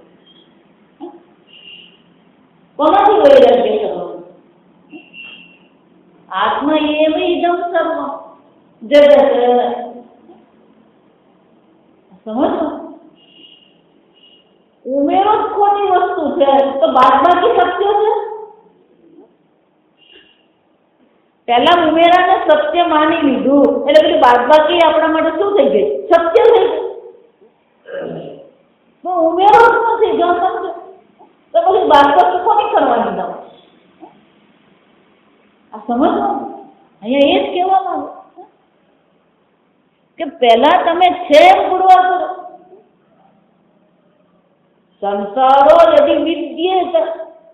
કોનાથી વૈરાગ્ય કરવાનું? આત્મા એવ ઇદમ સર્વ જગત. સમજો, ઉમેરો જ ખોટી વસ્તુ છે તો બાદબાકી સત્ય છે. પહેલા ઉમેરાને સત્ય માની લીધું એટલે પેલી બાદબાકી આપણા માટે શું થઈ ગઈ? સત્ય થઈ ગઈ. તો ઉમેરો જ નથી જો સમજો તો પછી બાદબાકી કોની કરવાની તમે? આ સમજો, અહીંયા એ જ કહેવામાં આવે કે પહેલા તમે છે એમ પુરવાર કરો. સંસારો યદિ વિદ્યેત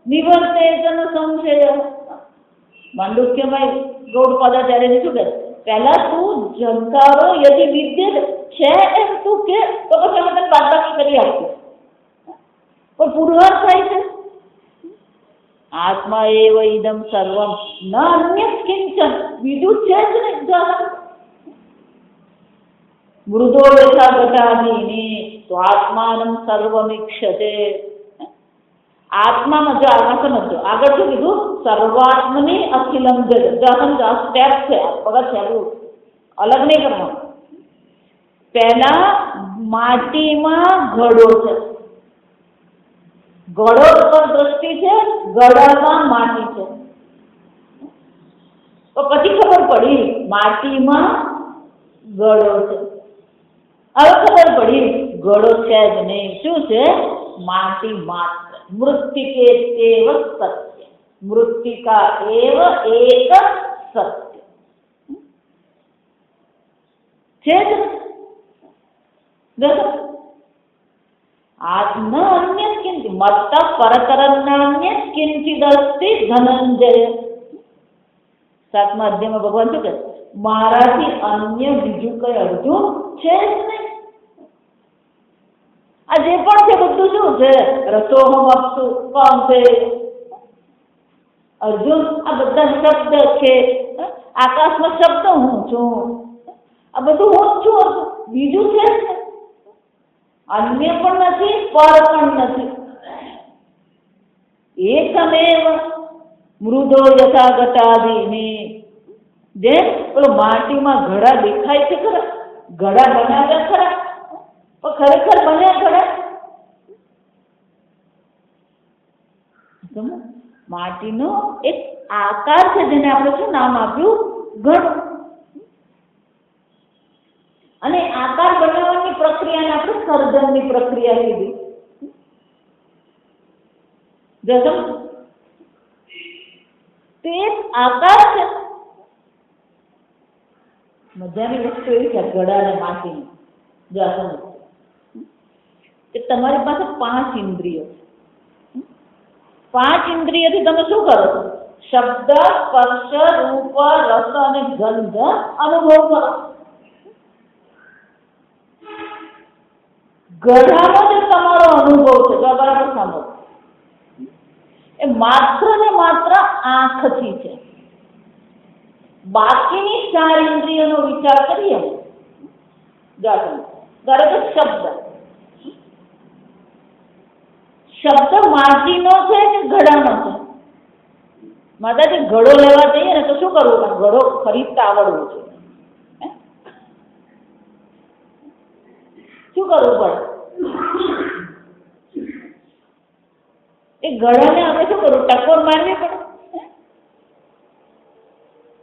નિવર્તેત ન સંશય. માંડુક્યમાં ગૌડપાદાચાર્યને શું કહે? પહેલા તું સંસારો યદિ વિદ્યેત છે એમ તું કે તો પછી અમે તને બાદબાકી કરી આપીએ. પણ પુરવાર થાય છે આત્મા એવ ઇદમ સર્વમ ન અન્ય કિંચન, બીજું છે જ નહીં. મૃદો યથા ઘટાદીની તો આત્માનમ સર્વમીક્ષતે. આત્મામાં જો આમાં સમજો આગળ શું કીધું? સર્વાત્મની અખિલમ જગત. જો સમજો આ સ્ટેપ છે, પગથિયું અલગ નહીં કરવાનું. પહેલા માટીમાં ઘડો છે, ઘડો પર દ્રષ્ટિ છે, ઘડામાં માટી છે. તો પછી ખબર પડી માટીમાં ઘડો છે. હવે ખબર પડી ઘડો છે જ નહીં, શું છે? માટી માત્ર. મૃત્તિકે એવ સત્ય, મૃત્તિકા એવ એક સત્ય છે જ. ન અન્ય કિંચિત મત્ત પરતરન્નાન્ય કિંચિદસ્તિ ધનંજય. 7મા અધ્યાયમાં ભગવાન શું કહે? મારાથી અન્ય બીજું કઈ અડધું છે જ નહીં. આ જે પણ છે બધું શું છે? રસોહમ અપ્સુ કોણ છે? અર્જુન, આ બધા શબ્દ છે. આકાશમાં શબ્દ હું છું, આ બધું હું જ છું. બીજું છે જ નહીં. અન્ય પણ નથી, પર પણ નથી. એકમેવ મૃદો યથા ઘટાદીની. જેમ પેલો માટીમાં ઘડા દેખાય છે ખરા, ઘડા બનાવ્યા ખરા, પણ ખરેખર બન્યા ખરા? માટીનો એક આકાર છે જેને આપણે શું નામ આપ્યું? ઘડો. અને આકાર બનાવવાની પ્રક્રિયાને આપણે સર્જનની પ્રક્રિયા કીધી. જસમ તે એક આકાર છે. મજાની વસ્તુ એવી છે ઘડા અને માટીની. જસમ કે તમારી પાસે 5 ઇન્દ્રિયો છે. 5 ઇન્દ્રિયથી તમે શું કરો છો? શબ્દ, સ્પર્શ, રૂપ, રસ અને ગંધ અનુભવ કરો. ઘડાનો જે તમારો અનુભવ છે તો બરાબર સાંભળો, એ માત્ર ને માત્ર આંખથી છે. બાકીની 4 ઇન્દ્રિયોનો વિચાર કરીએ ધારો કે શબ્દ માટીનો છે કે ઘડાનો છે? માતાજી ઘડો લેવા જઈએ ને તો શું કરવું? ઘડો ખરીદતા આવડવું છે. શું કરવું પડે? એ ઘડાને આપણે શું કરવું? ટકોર મારવી પડે.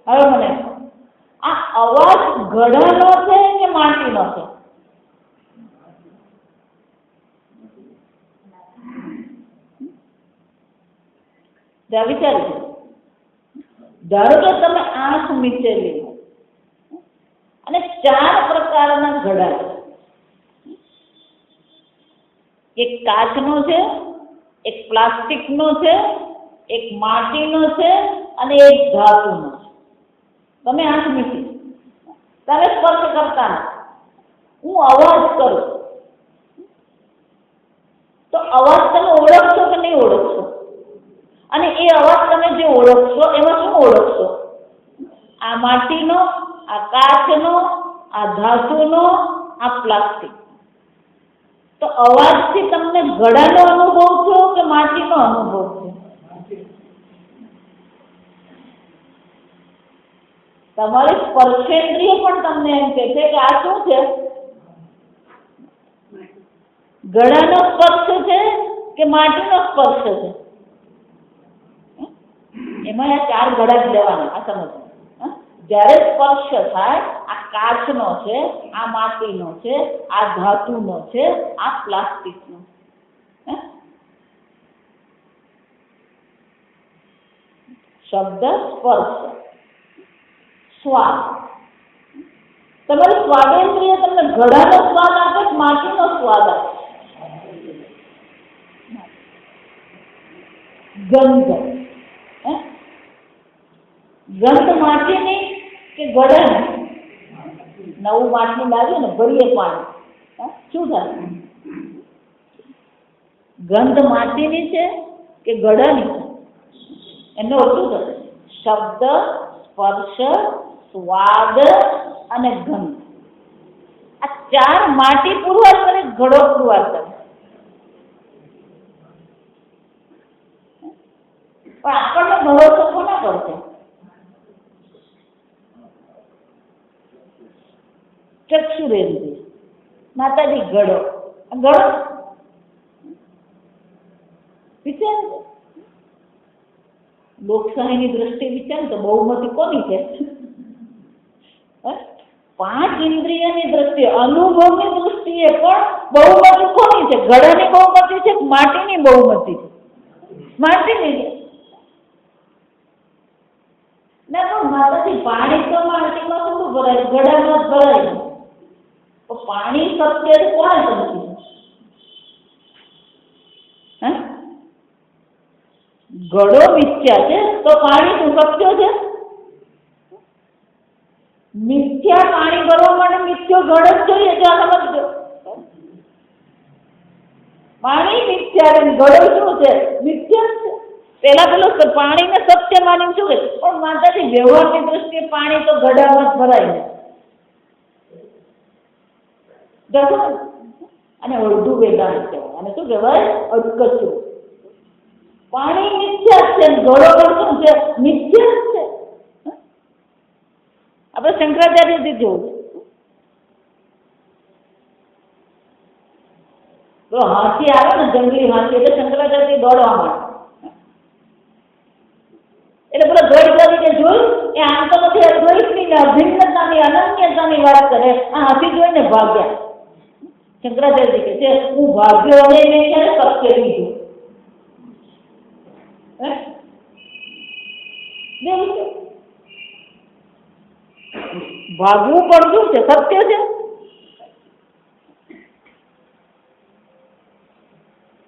હવે મને આ અવાજ ઘડાનો છે કે માટીનો છે? વિચારી. ધારો કે તમે આંખ મીચેલી અને 4 પ્રકારના ઘડા છે. એક કાચનો છે, એક પ્લાસ્ટિકનો છે, એક માટીનો છે અને એક ધાતુનો છે. તમે આંખ મીચી તમે સ્પર્શ કરતા નથી. હું અવાજ કરું તો અવાજ તમે ઓળખશો કે નહીં ઓળખશો? અને એ અવાજ તમે જે ઓળખશો એમાં શું ઓળખશો? આ માટીનો, આ કાચનો, આ ધાતુનો, આ પ્લાસ્ટિક. તો અવાજથી તમને ઘડાનો અનુભવ થયો કે માટીનો અનુભવ થયો? તમારી સ્પર્શેન્દ્રિય પણ તમને એમ કહે છે કે આ શું છે? ઘડાનો સ્પર્શ છે કે માટીનો સ્પર્શ છે? એમાં આ 4 ઘડા જ લેવાના. આ સમજ. જ્યારે સ્પર્શ થાય, આ કાચનો છે, આ માટીનો છે, આ ધાતુનો છે, આ પ્લાસ્ટિકનો. શબ્દ સ્પર્શ. સ્વાદ. તમારી સ્વાદેન્દ્રિય તમને ઘડાનો સ્વાદ આપે કે માટીનો સ્વાદ આપે? ગંધ. ગંધ માટીની કે ઘડાની? નવું માટલું લાવ્યું ને, ભરીએ પાણી, શું થાય? ગંધ માટીની છે કે ઘડાની છે? એનો શું થશે? શબ્દ, સ્પર્શ, સ્વાદ અને ગંધ. આ 4 માટી પુરવાર કરે, ઘડો પુરવાર કરે. પણ આપણને ભરોસો કોના પર છે? ચક્ષુરેન્દ્રિય. માતાજી ઘડો. ઘડો વિચાર. લોકશાહીની દ્રષ્ટિએ વિચાર તો બહુમતી કોની છે? 5 ઇન્દ્રિયની દ્રષ્ટિએ, અનુભવની દ્રષ્ટિએ પણ બહુમતી કોની છે? ઘડાની બહુમતી છે કે માટીની બહુમતી છે? માટીની છે. ના પણ માતાજી પાણી તો માટીમાં શું ભરાય? ઘડામાં જ ભરાય. તો પાણી સત્ય કોને સમજી? ઘડો મિથ્યા છે તો પાણી શું સત્ય છે? મિથ્યા પાણી ભરવા માટે મિથ્યો ઘડો જ જોઈએ. જો આ સમજો, પાણી મિથ્યા છે, ઘડો શું છે? મિથ્યા છે. પેલા પેલું પાણીને સત્ય માની શું? પણ માતાજી વ્યવહારની દ્રષ્ટિએ પાણી તો ઘડામાં જ ભરાય. અને અડધું વેદાંત કહેવાય. અને શું કહેવાય? અટકચરું. પાણી મિથ્યા છે, ઘડો પણ શું છે? મિથ્યા છે. આપણે શંકરાચાર્યથી જોવું. તો હાથી આવે ને, જંગલી હાથી, એટલે શંકરાચાર્ય દોડવા માંડે. એટલે પેલો દ્વૈત તરીકે જોયું એ આમ તો નથી, અદ્વૈતની અભિન્નતાની અનન્યતાની વાત કરે. આ હાથી જોઈને ભાગ્યા. શંકરાચાર્ય કહે છે હું ભાગ્યો અને મેં ક્યારે સત્ય લીધું? ભાગવું પડતું છે, સત્ય છે.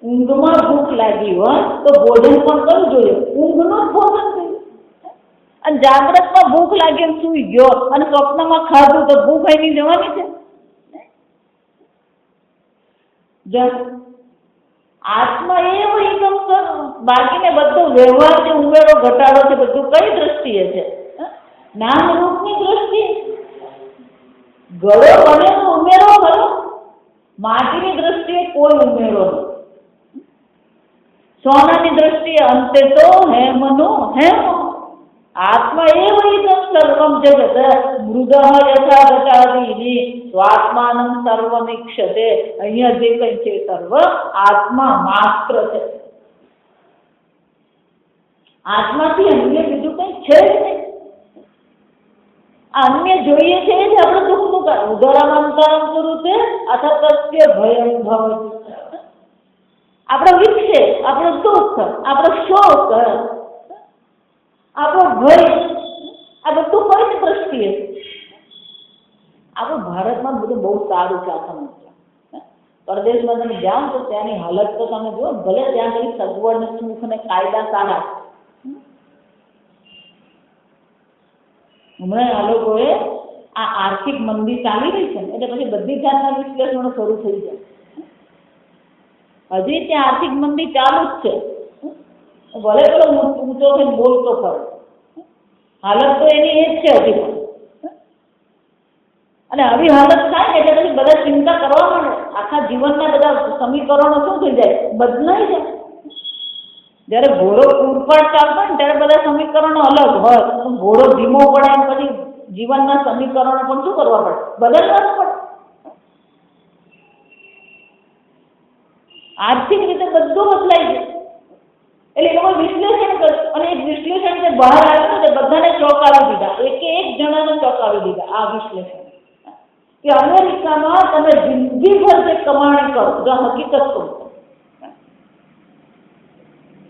ઊંઘમાં ભૂખ લાગી હોય તો ભોજન પણ કરવું જોઈએ. ઊંઘનું જ ભોજન થયું. અને જાગ્રતમાં ભૂખ લાગી ને સુઈ ગયો અને સ્વપ્નમાં ખાધું તો ભૂખ એની જવાની છે? આત્મા એવો એકમ કર, બાકીને બધું વ્યવહાર છે, ઉમેરો ઘટાડો છે, બધું કઈ દ્રષ્ટિએ છે? નામ રૂપની દ્રષ્ટિએ. ઘડો બને તો ઉમેરો કરો. માટીની દ્રષ્ટિએ કોઈ ઉમેરો નહીં. સોનાની દ્રષ્ટિએ અંતે તો હેમનો હેમ. આત્મા એવ ઇદમ સર્વમ જગત મૃદ યથા ઘટાદિની સ્વાત્માનં સર્વમીક્ષતે. અહીંયા જે કંઈ છે સર્વ આત્મા માત્ર છે. આત્માથી અન્ય બીજું કંઈ છે જ નહીં. અન્ય જોઈએ છે એ જ આપણે દુઃખનું કારણ. ઉદરમંતરમ કુરુતે અથ તસ્ય ભયં ભવતિ. આપણો વિક્ષેપ, આપણો દુઃખ, આપણો શોક, આપણો ભય, આ બધું કઈ દ્રષ્ટિએ? આપણું ભારતમાં બધું બહુ સારું છે. આ સમસ્યા પરદેશમાં તમે જાઓ તો ત્યાંની હાલત તો તમે જુઓ. ભલે ત્યાં કઈ સગવડ, સુખ ને કાયદા સારા. હમણાં આ લોકોએ આ આર્થિક મંદી ચાલી રહી છે ને, એટલે પછી બધી જાતના વિશ્લેષણો શરૂ થઈ જાય. હજી ત્યાં આર્થિક મંદી ચાલુ જ છે, ભલે પેલો ઊંચો થઈને બોલતો ખરો, હાલત તો એની એ જ છે હજી પણ. અને આવી હાલત થાય ને એટલે પછી બધા ચિંતા કરવા માંડે, આખા જીવનના બધા સમીકરણો શું થઈ જાય, બદલાઈ જાય. જ્યારે ઘોડો પૂરપાટ ચાલતો ને ત્યારે બધા સમીકરણો અલગ હોય, ઘોડો ધીમો પડે એમ પછી જીવનના સમીકરણો પણ શું કરવા પડે, બદલવા પડે. આર્થિક રીતે બધું બદલાઈ જાય. એટલે એ લોકો વિશ્લેષણ કર્યું, અને એક વિશ્લેષણ જે બહાર આવ્યું ને બધાને ચોંકાવી દીધા, એક જણાને ચોંકાવી દીધા આ વિશ્લેષણ, કે અમેરિકામાં તમે જિંદગીભર જે કમાણી કરો, જો હકીકત કહું,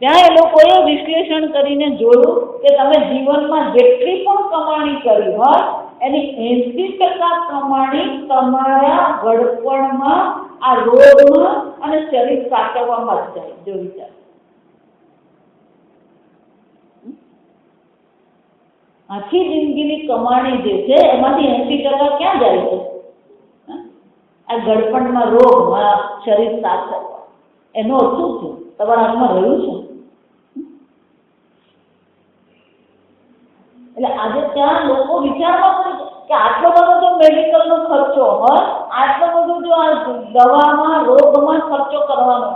ત્યાં એ લોકોએ વિશ્લેષણ કરીને જોયું કે તમે જીવનમાં જેટલી પણ કમાણી કરી હોય એની 80% કમાણી તમારા ગળપણમાં, આ રોગમાં અને શરીર સાચવવામાં જ જાય. જો વિચાર, આખી જિંદગીની કમાણી જે છે એમાંથી 80% ક્યાં જાય છે? આ ગળપણમાં, રોગમાં, શરીર સાચવવા. એનો અર્થ શું છે? તમારા હાથમાં રહ્યું છે. એટલે આજે ત્યાં લોકો વિચારવા પડે કે આટલો બધો જો મેડિકલનો ખર્ચો હોય, આટલો બધો જો આ દવામાં, રોગમાં ખર્ચો કરવાનો,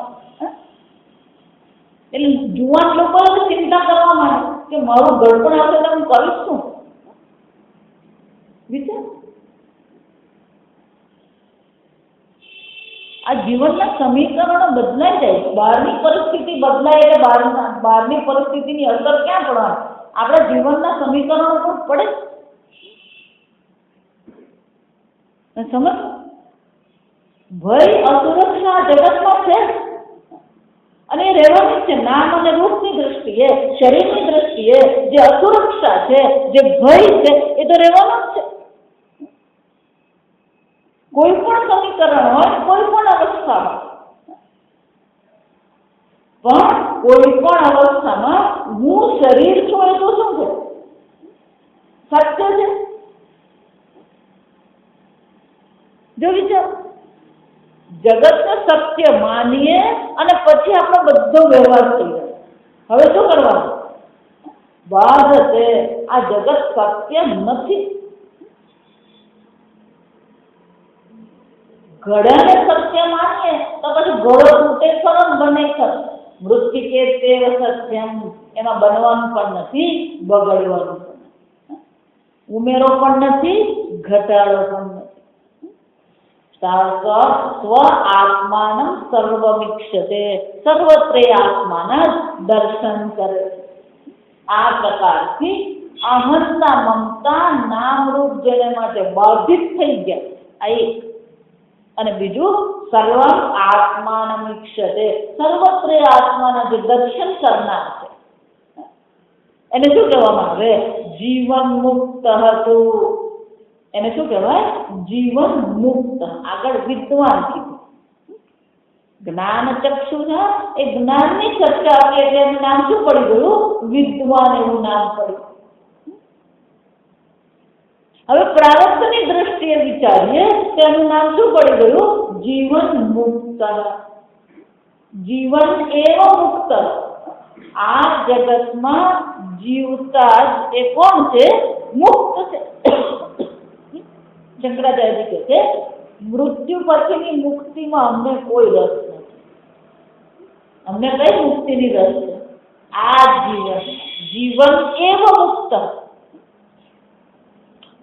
એટલે જુવાન લોકો ચિંતા કરવા માંડે કે મારું ગળપણ આવશે તો હું કરીશ શું? વિચાર, આ જીવનના સમીકરણો બદલાઈ જાય. બહારની પરિસ્થિતિ બદલાય એટલે બહારની પરિસ્થિતિની અસર ક્યાં પડવાની? આપણા જીવનના સમીકરણો પણ પડે. સમજ, ભય, અસુરક્ષા જગતમાં છે અને એ રહેવાની છે. નામ અને રૂપની દ્રષ્ટિએ, શરીરની દ્રષ્ટિએ જે અસુરક્ષા છે, જે ભય છે, એ તો રહેવાનો જ છે. કોઈ પણ સમીકરણ હોય, કોઈ પણ અવસ્થામાં, પણ કોઈ પણ અવસ્થામાં હું શરીર છું એ તો શું છે? સત્ય છે. જો વિચાર, જગતને સત્ય માનીએ અને પછી આપણો બધો વ્યવહાર થઈ જાય. હવે શું કરવાનું? વાત છે આ જગત સત્ય નથી. ઘડાને સત્ય માનીએ તો પછી ઘોડો તૂટે ખરો, બને ખરો. મૃત્યુ કે તે સત્યમ, એમાં બનવાનું પણ નથી, બગડવાનું પણ નથી, ઉમેરો પણ નથી, ઘટાડો પણ નથી. સ્વ આત્માન સર્વમીક્ષતે, સર્વત્રે આત્માન દર્શન કરે. આ પ્રકારથી અહંતા, મમતા, નામરૂપ જેને માટે બાધિત થઈ ગયા, આ એક. અને બીજું સર્વમ આત્માનમીક્ષતે, સર્વત્રે આત્માના જે દર્શન કરનાર છે એને શું કહેવામાં આવે? જીવન મુક્ત હતું. એને શું કહેવાય? જીવન મુક્ત. આગળ વિદ્વાન કીધું. જ્ઞાન ચક્ષુ છે એ જ્ઞાનની ચર્ચા હતી એટલે એનું નામ શું પડી ગયું? વિદ્વાન એવું નામ પડ્યું. હવે પ્રારબ્ધની દ્રષ્ટિએ વિચારીએ તો એનું નામ શું પડી ગયું? જીવન મુક્ત. જીવન એવ મુક્ત. આ જગતમાં જીવતા જ એ કોણ છે? મુક્ત છે. શંકરાચાર્ય કહે છે મૃત્યુ પછીની મુક્તિમાં અમને કોઈ રસ નથી. અમને કઈ મુક્તિની રસ છે? આ જીવન. જીવન એવ મુક્ત.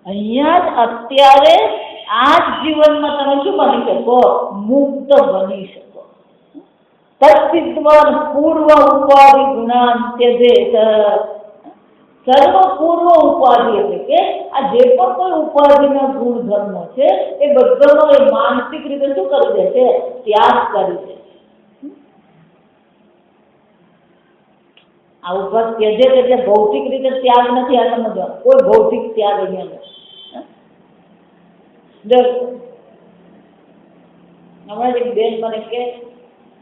અહીંયા જ અત્યારે આ જ જીવનમાં તમે શું બની શકો? મુક્ત બની શકો. તત્વિદ્વાન પૂર્વ ઉપાધિ ગુણાન ત્યજેત. સર્વ પૂર્વ ઉપાધિ એટલે કે આ જે પણ કોઈ ઉપાધિના ગુણધર્મો છે એ બધાનો એ માનસિક રીતે શું કરી દે છે? ત્યાગ કરી દે. આ ઉપાધિ ત્યજેત એટલે ભૌતિક રીતે ત્યાગ નથી, આ સમજવા. કોઈ ભૌતિક ત્યાગ અહીંયા નથી. હમણાં એક બેન મને કે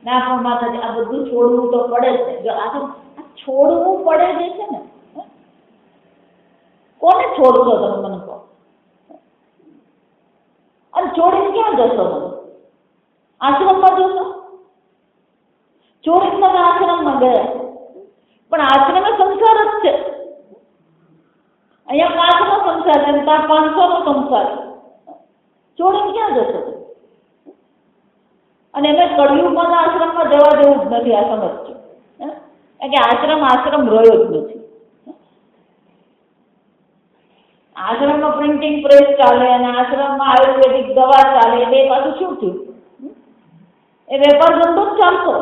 ના પણ માતાજી આ બધું છોડવું તો પડે છે. જો આ છોડવું પડે જે છે ને, કોને છોડશો તમે મને કહો? અને છોડીને ક્યાં જશો તમે? આશ્રમમાં જશો? છોડીને તમે આશ્રમમાં ગયા, પણ આશ્રમે સંસાર જ છે. અહીંયા 5નો સંસાર છે, ત્યાં 500નો સંસાર છે. છોડીને ક્યાં જશો? અને એમ કળિયુગમાં આશ્રમમાં જવા જેવું જ નથી. આ સમજજો કે આશ્રમ રહ્યો જ નથી. આશ્રમમાં પ્રિન્ટિંગ પ્રેસ ચાલે અને આશ્રમમાં આયુર્વેદિક દવા ચાલે એટલે એ પાછું શું થયું? એ વેપાર ધંધો જ ચાલતો.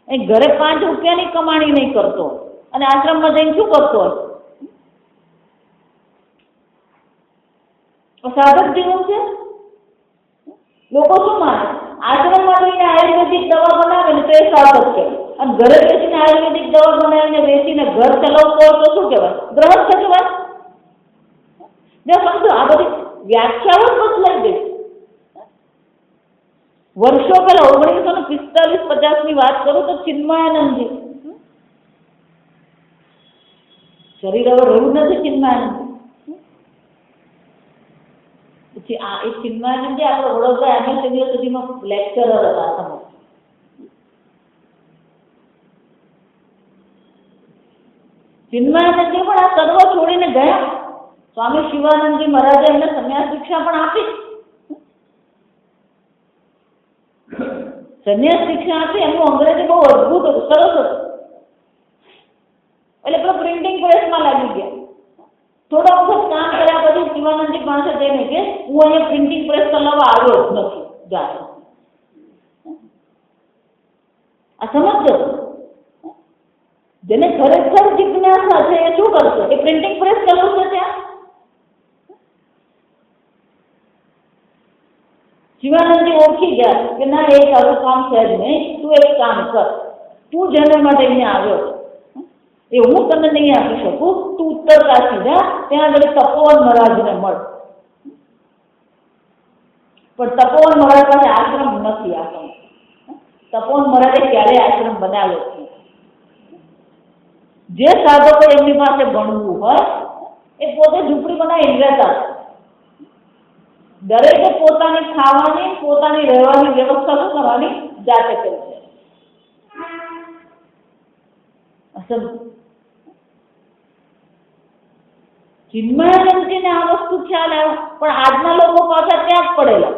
એ ઘરે 5 રૂપિયાની કમાણી નહીં કરતો અને આશ્રમમાં જઈને શું કરતો હોય? સાધક જીવન છે. લોકો શું માને? આશ્રમમાં જઈને આયુર્વેદિક દવા બનાવે ને તો એ સાધક છે, અને ઘરે બેસીને આયુર્વેદિક દવા બનાવીને બેસીને ઘર ચલાવતો હોય તો શું કહેવાય? ગ્રહસ્થ કહેવાય. જો સમજો, આ બધી વ્યાખ્યાઓ જ બદલાઈ ગઈ. વર્ષો પહેલા 1945-50ની વાત કરું તો ચિન્મયાનંદજી, શરીર હવે રહ્યું નથી ચિન્મયાનંદજી. પછી આ એક ચિન્મયાનંદજી આપણે વડોદરા MS યુનિવર્સિટીમાં લેક્ચરર હતા. સમજ, ચિન્મયાનંદજી પણ આ સર્વ છોડીને ગયા. સ્વામી શિવાનંદજી મહારાજે એમને સંન્યાસ દીક્ષા પણ આપી. સંન્યાસ દીક્ષા આપી. એમનું અંગ્રેજી બહુ અદભુત હતું, સરસ હતું. એટલે પેલો પ્રિન્ટિંગ પ્રેસમાં લાગી ગયા. થોડા વખત કામ કર્યા પછી શિવાનંદજી પાસે જઈને કે હું અહીંયા પ્રિન્ટિંગ પ્રેસ ચલાવવા આવ્યો જ નથી. જાતે આ સમજો, જેને ખરેખર જિજ્ઞાસા છે એ શું કરશે? એ પ્રિન્ટિંગ પ્રેસ ચલાવશે ત્યાં. શિવાનંદજી ઓળખી ગયા કે ના, એ તારું કામ છે જ નહીં. તું એક કામ કર, તું જેના માટે અહીંયા આવ્યો એ હું તને નહીં આપી શકું. તું ઉત્તરકાશી જા, ત્યાં આગળ તપોવન મહારાજને મળ. પણ તપોવન મહારાજ પાસે આશ્રમ નથી. આશ્રમ તપોવન મહારાજે ક્યારેય આશ્રમ બનાવ્યો નથી. જે સાધકો એમની પાસે ભણવું હોય એ પોતે ઝૂંપડી બનાવી રહેતા. દરેકે પોતાની ખાવાની, પોતાની રહેવાની વ્યવસ્થા શું કરવાની? જાતે કરી છે. ચિન્મયાનંદજીને આ વસ્તુ ખ્યાલ આવ્યો, પણ આજના લોકો પાછા ત્યાં જ પડેલા.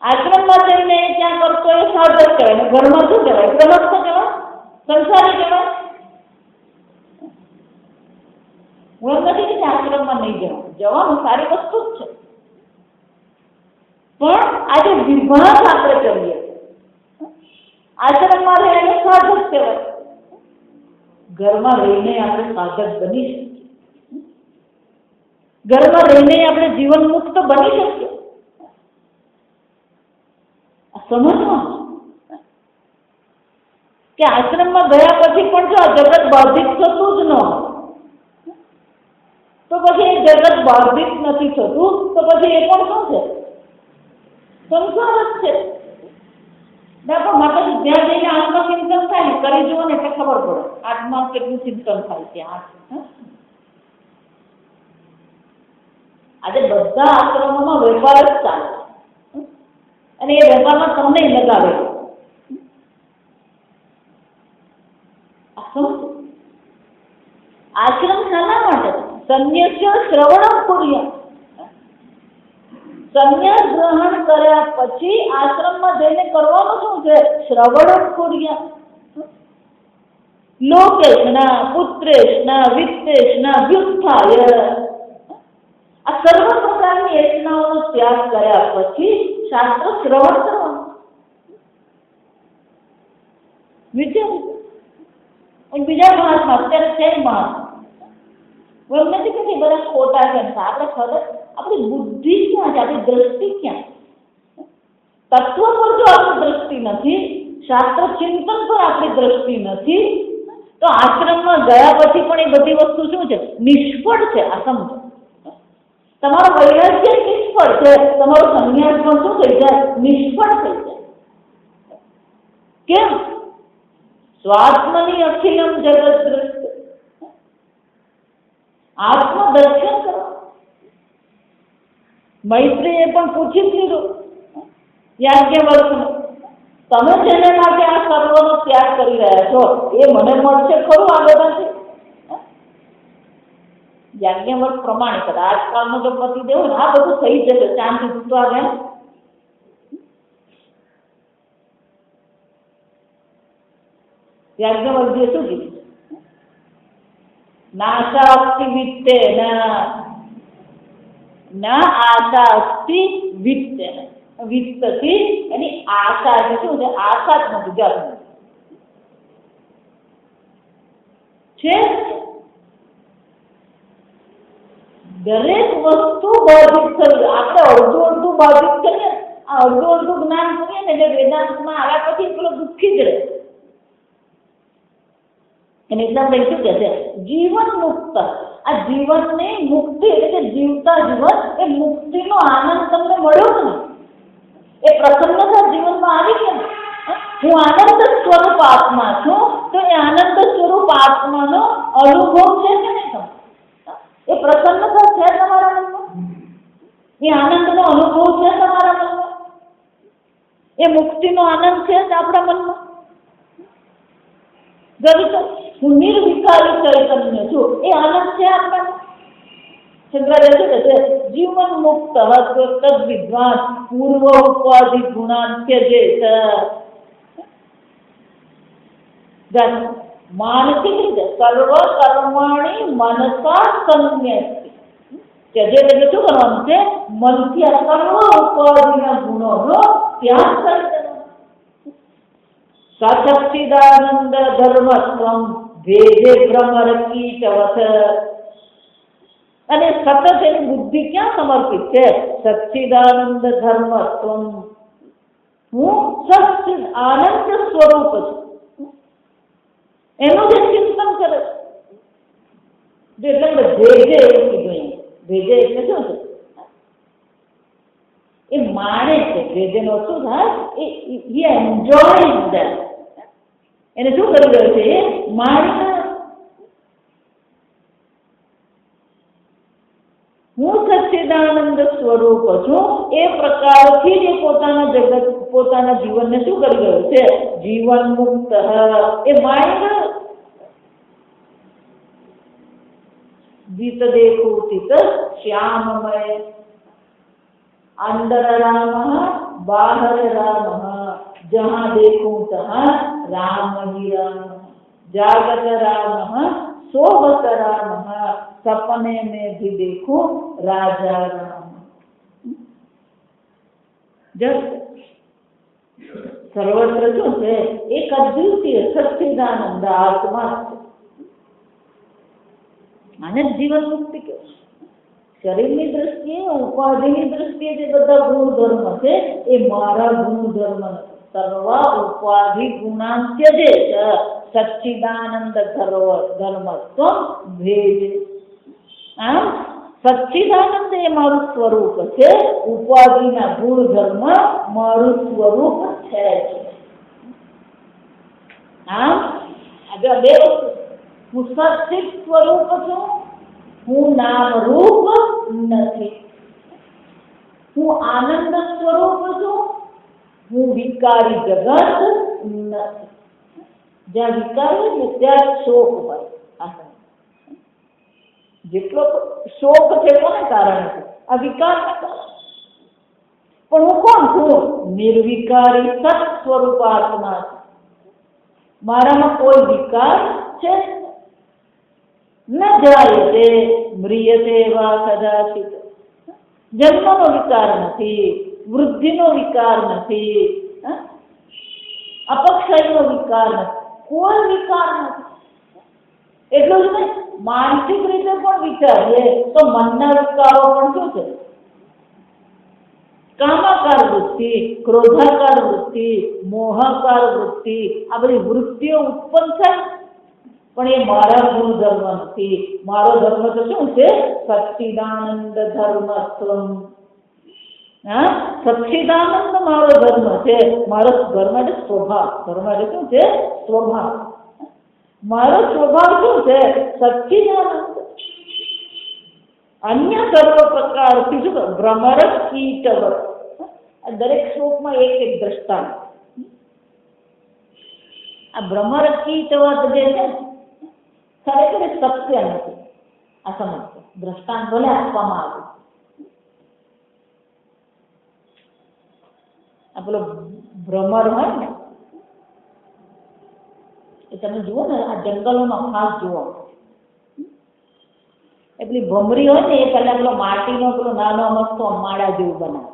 આશ્રમમાં જઈને ત્યાં કરતો એ સાધક કહેવાય, ઘરમાં શું કહેવાય? ગ્રહસ્થ કહેવાય, સંસારી કહેવાય. હું એમ નથી કે આશ્રમમાં નહીં જવાનું, સારી વસ્તુ જ છે. પણ આજે વિભાગ આપણે કરીએ, આશ્રમમાં રહીને સાધક કહેવાય, ઘરમાં રહીને આપણે સાધક બની શકીએ. ઘરમાં રહીને આપણે જીવન મુક્ત બની શકીએ. સમજવાનું કે આશ્રમમાં ગયા પછી પણ જો આ જગત બાધિત થતું જ ન હોય તો પછી એ જગત બાધિત નથી થતું તો પછી એ પણ શું છે? સંસાર જ છે. પણ માટે જ્યાં જઈને આત્મચિંતન થાય ને કરી જુઓ ને એટલે ખબર પડે આત્મા કેટલું ચિંતન થાય ત્યાં. આજે બધા આશ્રમોમાં વેપાર જ ચાલે અને એ વેપારમાં તમને લગાવે. આશ્રમ શાના માટે? સંન્યાસ્ય શ્રવણમ કુર્યા. સંન્યાસ ગ્રહણ કર્યા પછી આશ્રમમાં જઈને કરવાનું શું છે? શ્રવણમ કુર્યા. લોકેશના પુત્રેશના વિત્તેશના વ્યુત્થાય. આ સર્વ પ્રકારની યેતનાઓનો ત્યાગ કર્યા પછી શાસ્ત્ર શ્રવણ કરવાનું. બીજા મહાત્મા અત્યારે છે મહાત્મા એમ નથી કે બધા ખોટા છે. આપણે ખબર આપણી બુદ્ધિ ક્યાં છે? આપણી દ્રષ્ટિ ક્યાં? તત્વ પર જો આપણી દ્રષ્ટિ નથી, શાસ્ત્ર ચિંતન પર આપણી દ્રષ્ટિ નથી, તો આશ્રમમાં ગયા પછી પણ એ બધી વસ્તુ શું છે? નિષ્ફળ છે. આ સમજો. તમારો વૈરાગ્ય નિષ્ફળ છે, તમારો સંન્યાસ પણ શું થઈ જાય? નિષ્ફળ થઈ જાય. કેમ? સ્વાત્મની અખિલમ જગત દ્રષ્ટિ. આત્મદર્શન કરો. મૈત્રીએ પણ પૂછી જ લીધું યાજ્ઞવલ્ક્યને, તમે જેને માટે આ સર્વનો ત્યાગ કરી રહ્યા છો એ મને મળશે ખરું આ બધાથી? યાજ્ઞવલ્ક્ય પ્રમાણિક હતા. આજકાલનો જો પતિદેવ હોય ને આ બધું થઈ જશે, શાંતિ તૂટવા દે. યાજ્ઞવલ્ક્યે શું કીધું? નાશા અસ્તિ વિત્તેન ના આશા અસ્તિ વિત્તેન. વિત્તથી એની આશા એટલે શું છે? આશા જ નથી જાતની છે. દરેક વસ્તુ બાધિત કરવી. આપણે અડધું અડધું બાધિત કરીએ, આ અડધું અડધું જ્ઞાન કરીએ ને એટલે વેદાંતમાં આવ્યા પછી પેલો દુઃખી જ રહે. એને એકદમ શું કહે છે? જીવન મુક્ત. આ જીવનની મુક્તિ એટલે કે જીવતા જીવન એ મુક્તિનો આનંદ તમને મળ્યો ને, એ પ્રસન્નતા જીવનમાં આવી કે હું આનંદ સ્વરૂપ આત્મા છું, તો એ આનંદ સ્વરૂપ આત્માનો અનુભવ છે કે નહીં? તમે એ પ્રસન્નતા છે તમારા મનમાં? એ આનંદનો અનુભવ છે તમારા મનમાં? એ મુક્તિનો આનંદ છે આપણા મનમાં? હું નિર્વિકારી ચૈતન્ય છું, એ આનંદ છે આપણા? શંકરાચાર્ય કહે છે જીવન મુક્ત તદ વિદ્વાન પૂર્વ ઉપાધિ ગુણાન ત્યજેત. માનસિક રીતે સર્વ કર્માણી મનસા સંન્યસ્તિ. ત્યજેત એટલે શું કરવાનું છે? મનથી આ સર્વ ઉપાધિના ગુણોનો ત્યાગ કરી દેવાનો. સચ્ચિદાનંદ ધર્મસ્વમ ભેદે ભ્રમર કીટવત. અને સતત એની બુદ્ધિ ક્યાં સમર્પિત છે? સચ્ચિદાનંદ ધર્મસ્વમ. હું સચ્ચિદ આનંદ સ્વરૂપ છું એનું જે ચિંતન કરે. એટલે ભેજે એવું કીધું. ભેજે એટલે શું છે? એ માણે છે. ભેજેનો શું થાય? એ એન્જોય દેટ. એને શું કરી રહ્યો છે? એ માણીને હું સચ્ચિદાનંદ સ્વરૂપ છું એ પ્રકારથી જ પોતાના જગત પોતાના જીવનને શું કરી રહ્યો છે? જીવન મુક્ત. એ માઇન્ડ જીત દેખું તિત શ્યામમય अंदर राम बाहर राम जहाँ देखूं तहाँ राम ही राम जागत राम सोबत राम सपने में भी देखूं राजा राम. जब सर्वत्र શું છે? એક અદ્વિતીય સચ્ચિદાનંદ આત્મા છે. આને જીવન મુક્તિ કહે. શરીરની દ્રષ્ટિએ ઉપાધિની દ્રષ્ટિએ જે બધા ગુણધર્મ છે એ મારા ગુણધર્મ નથી. સર્વ ઉપાધિ ગુણાંત્ય જે સચ્ચિદાનંદ ધર્મસ્વ ભેદ. આમ સચ્ચિદાનંદ એ મારું સ્વરૂપ છે, ઉપાધિના ગુણધર્મ મારું સ્વરૂપ છે. આમ બે વસ્તુ. હું સચ્ચિત સ્વરૂપ છું, હું નામ રૂપ નથી. હું આનંદ સ્વરૂપ છું, હું વિકારી જગત નથી. જ્યાં વિકાર હોય ને ત્યાં શોક હોય. જેટલો શોક છે કોને કારણે છે? આ વિકારને કારણે. પણ હું કોણ છું? નિર્વિકારી સત સ્વરૂપ આત્મા છું. મારામાં કોઈ વિકાર છે ન જાય તે મ્રિયતે વા કદાચિત. જન્મનો વિકાર નથી, વૃદ્ધિનો વિકાર નથી, અપક્ષયનો વિકાર નથી, કોઈ વિકાર નથી. એટલું જ નહીં, માનસિક રીતે પણ વિચારીએ તો મનના વિકારો પણ શું છે? કામાકાર વૃત્તિ, ક્રોધાકાર વૃત્તિ, મોહાકાર વૃત્તિ, આ બધી વૃત્તિઓ ઉત્પન્ન થાય. પણ એ મારા ગુણધર્મ નથી. મારો ધર્મ તો શું છે? સચ્ચિદાનંદ ધર્મસ્વમ. સચ્ચિદાનંદ મારો ધર્મ છે. મારો ધર્મ એટલે સ્વભાવ. ધર્મ એટલે શું છે? સ્વભાવ. મારો સ્વભાવ શું છે? સચ્ચિદાનંદ. અન્ય સર્વ પ્રકારથી શું ભ્રમર કીટવત, દરેક શ્લોકમાં એક એક દ્રષ્ટાંત. આ ભ્રમર કીટવત જે છે ખરેખર સત્ય નથી. આ સમજજો, દ્રષ્ટાંત ભલે આપવામાં આવ્યું, આ પેલો ભ્રમર હોય ને એ તમે જુઓ ને, આ જંગલોમાં ખાસ જુઓ, એ પેલી ભમરી હોય ને એ પહેલા પેલો માટીનો પેલો નાનો મસ્તો માળા જેવું બનાવે,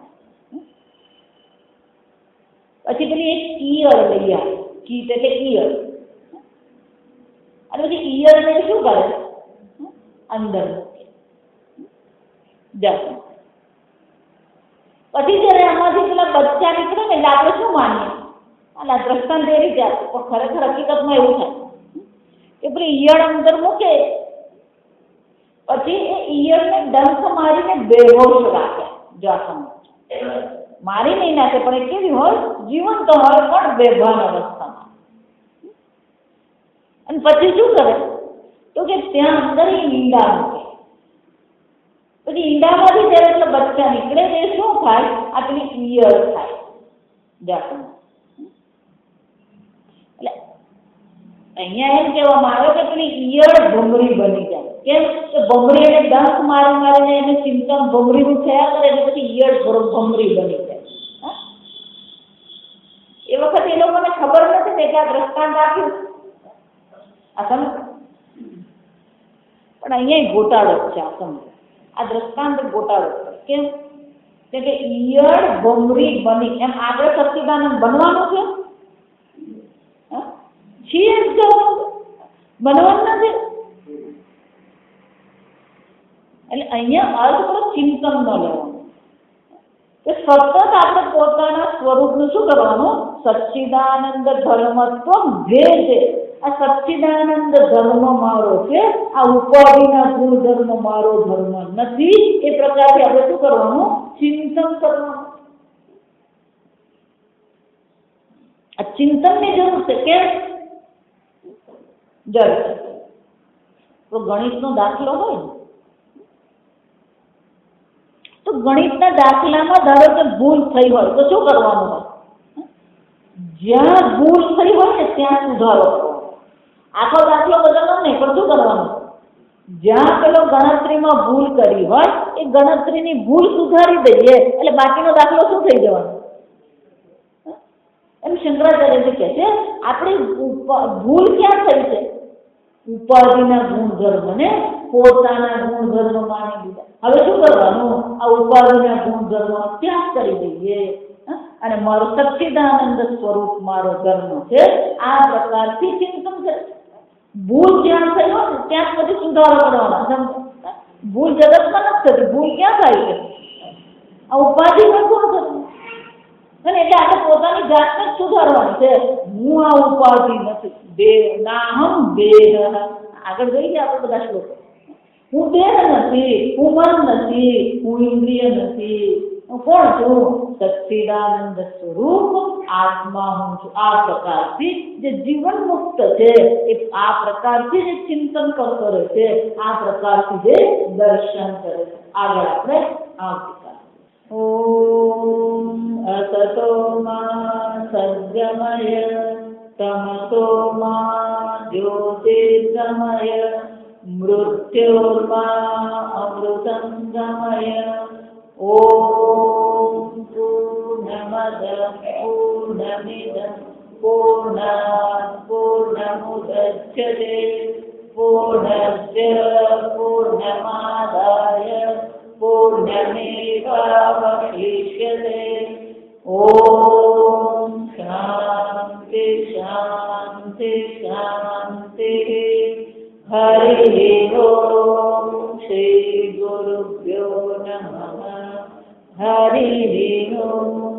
પછી પેલી એક ઈયળ લઈ આવે, કીટ એટલે ઈયળ, અને પછી ઈયળ ને શું કરે અંદર જાય. પછી જયારે આમાંથી પેલા બચ્ચા નીકળે ને એટલે આપણે શું માનીએ, અને દ્રષ્ટાંત એ રીતે આપે, પણ ખરેખર હકીકતમાં એવું થાય કે પેલી ઈયળ અંદર મૂકે, પછી એ ઈયળને ડંખ મારીને બેહોશ રાખે. જો આ સમજ, મારી નહીં નાખે પણ એ કેવી હોય, જીવંત હોય પણ બેભાન અવસ્થામાં. અને પછી શું કરે તો કે ત્યાં અંદર એ ઈંડા મૂકે, પછી ઈંડામાંથી જયારે એટલે બચ્ચા નીકળે તો એ શું થાય, આ પેલી ઈયળ થાય. એટલે અહીંયા એમ કહેવામાં આવે કે પેલી ઈયળ ભમરી બની જાય. કેમ કે ભમરી એને ડંખ મારી મારીને એને ચિંતન ભમરીનું થયા કરે એટલે પછી ઈયળ ભમરી બની જાય. એ વખતે એ લોકોને ખબર નથી ને કે આ દ્રષ્ટાંત આપ્યું, આ સમજ. પણ અહીંયા ગોટાળો છે. આ સમજ, આ દ્રષ્ટાંત ગોટાળો છે. કેમ કે ઈયળ ભમરી બની એમ આગળ સચ્ચિદાનંદ બનવાનું છે, છીએ બનવાનું નથી. એટલે અહીંયા અર્થ પર ચિંતન ન લેવાનું કે સતત આપણે પોતાના સ્વરૂપનું શું કરવાનું, સચ્ચિદાનંદ ધર્મત્વ જે છે, આ સચ્ચિદાનંદ ધર્મ મારો છે, આ ઉપાધિના ગુણધર્મ મારો ધર્મ નથી. એ પ્રકારથી આપણે શું કરવાનું, ચિંતન કરવાનું. આ ચિંતનની જરૂર છે. કેમ જરૂર તો ગણિતનો દાખલો હોય ને, તો ગણિતના દાખલામાં ધારો કે ભૂલ થઈ હોય તો શું કરવાનું હોય, જ્યાં ભૂલ થઈ હોય ને ત્યાં સુધારો કરવાનો. આખો દાખલો બદલવાનો નહીં, પણ શું કરવાનું, જ્યાં પેલો ગણતરીમાં ભૂલ કરી હોય એ ગણતરીની ભૂલ સુધારી દઈએ એટલે બાકીનો દાખલો શું થઈ જવાનો. એમ શંકરાચાર્યજી કહે છે આપણી ભૂલ ક્યાં થઈ છે, ઉપાધિના ગુણધર્મને પોતાના ગુણધર્મ માની દીધા. હવે શું કરવાનું, આ ઉપાધિના ગુણધર્મનો ત્યાગ કરી દઈએ અને મારો સચ્ચિદાનંદ સ્વરૂપ મારો ધર્મ છે. આ પ્રકારથી ચિંતન કરે. ભૂલ જ્યાં થઈ હોય ને ત્યાં પછી સુધારો કરવાનો. ભૂલ જગતમાં નથી થતી, ભૂલ ક્યાં થાય છે, આ ઉપાધિના ગુણધર્મ. અને એટલે આપણે પોતાની જાતને જ સુધારવાની છે. હું આ ઉપાધિ નથી, દેહ નાહમ દેહ. આગળ જોઈ ગયા આપણે બધા શ્લોકો. હું દેહ નથી, હું મન નથી, હું ઇન્દ્રિય નથી, હું કોણ છું, સચ્ચિદાનંદ સ્વરૂપ આત્મા હું છું. આ પ્રકારથી જે જીવન મુક્ત છે એ આ પ્રકારથી જે ચિંતન કરતો રહે છે, આ પ્રકારથી જે દર્શન કરે છે. આગળ આપણે આવતીકાલ. ઓમ અસતો મા સદ્ગમય તમસો મા જ્યોતિર્ગમય મૃત્યોર્મા અમૃતંગમય. ઓમ પૂર્ણમદ પૂર્ણમિદં પૂર્ણાત પૂર્ણમુદચ્યતે પૂર્ણસ્ય પૂર્ણમાદાય પૂર્ણમેવાવશિષ્યતે. ઓમ શાંતિ શાંતિ શાંતિ. હરિ ઓમ શ્રી ગુરુભ્યો નમઃ. હરિ ઓમ.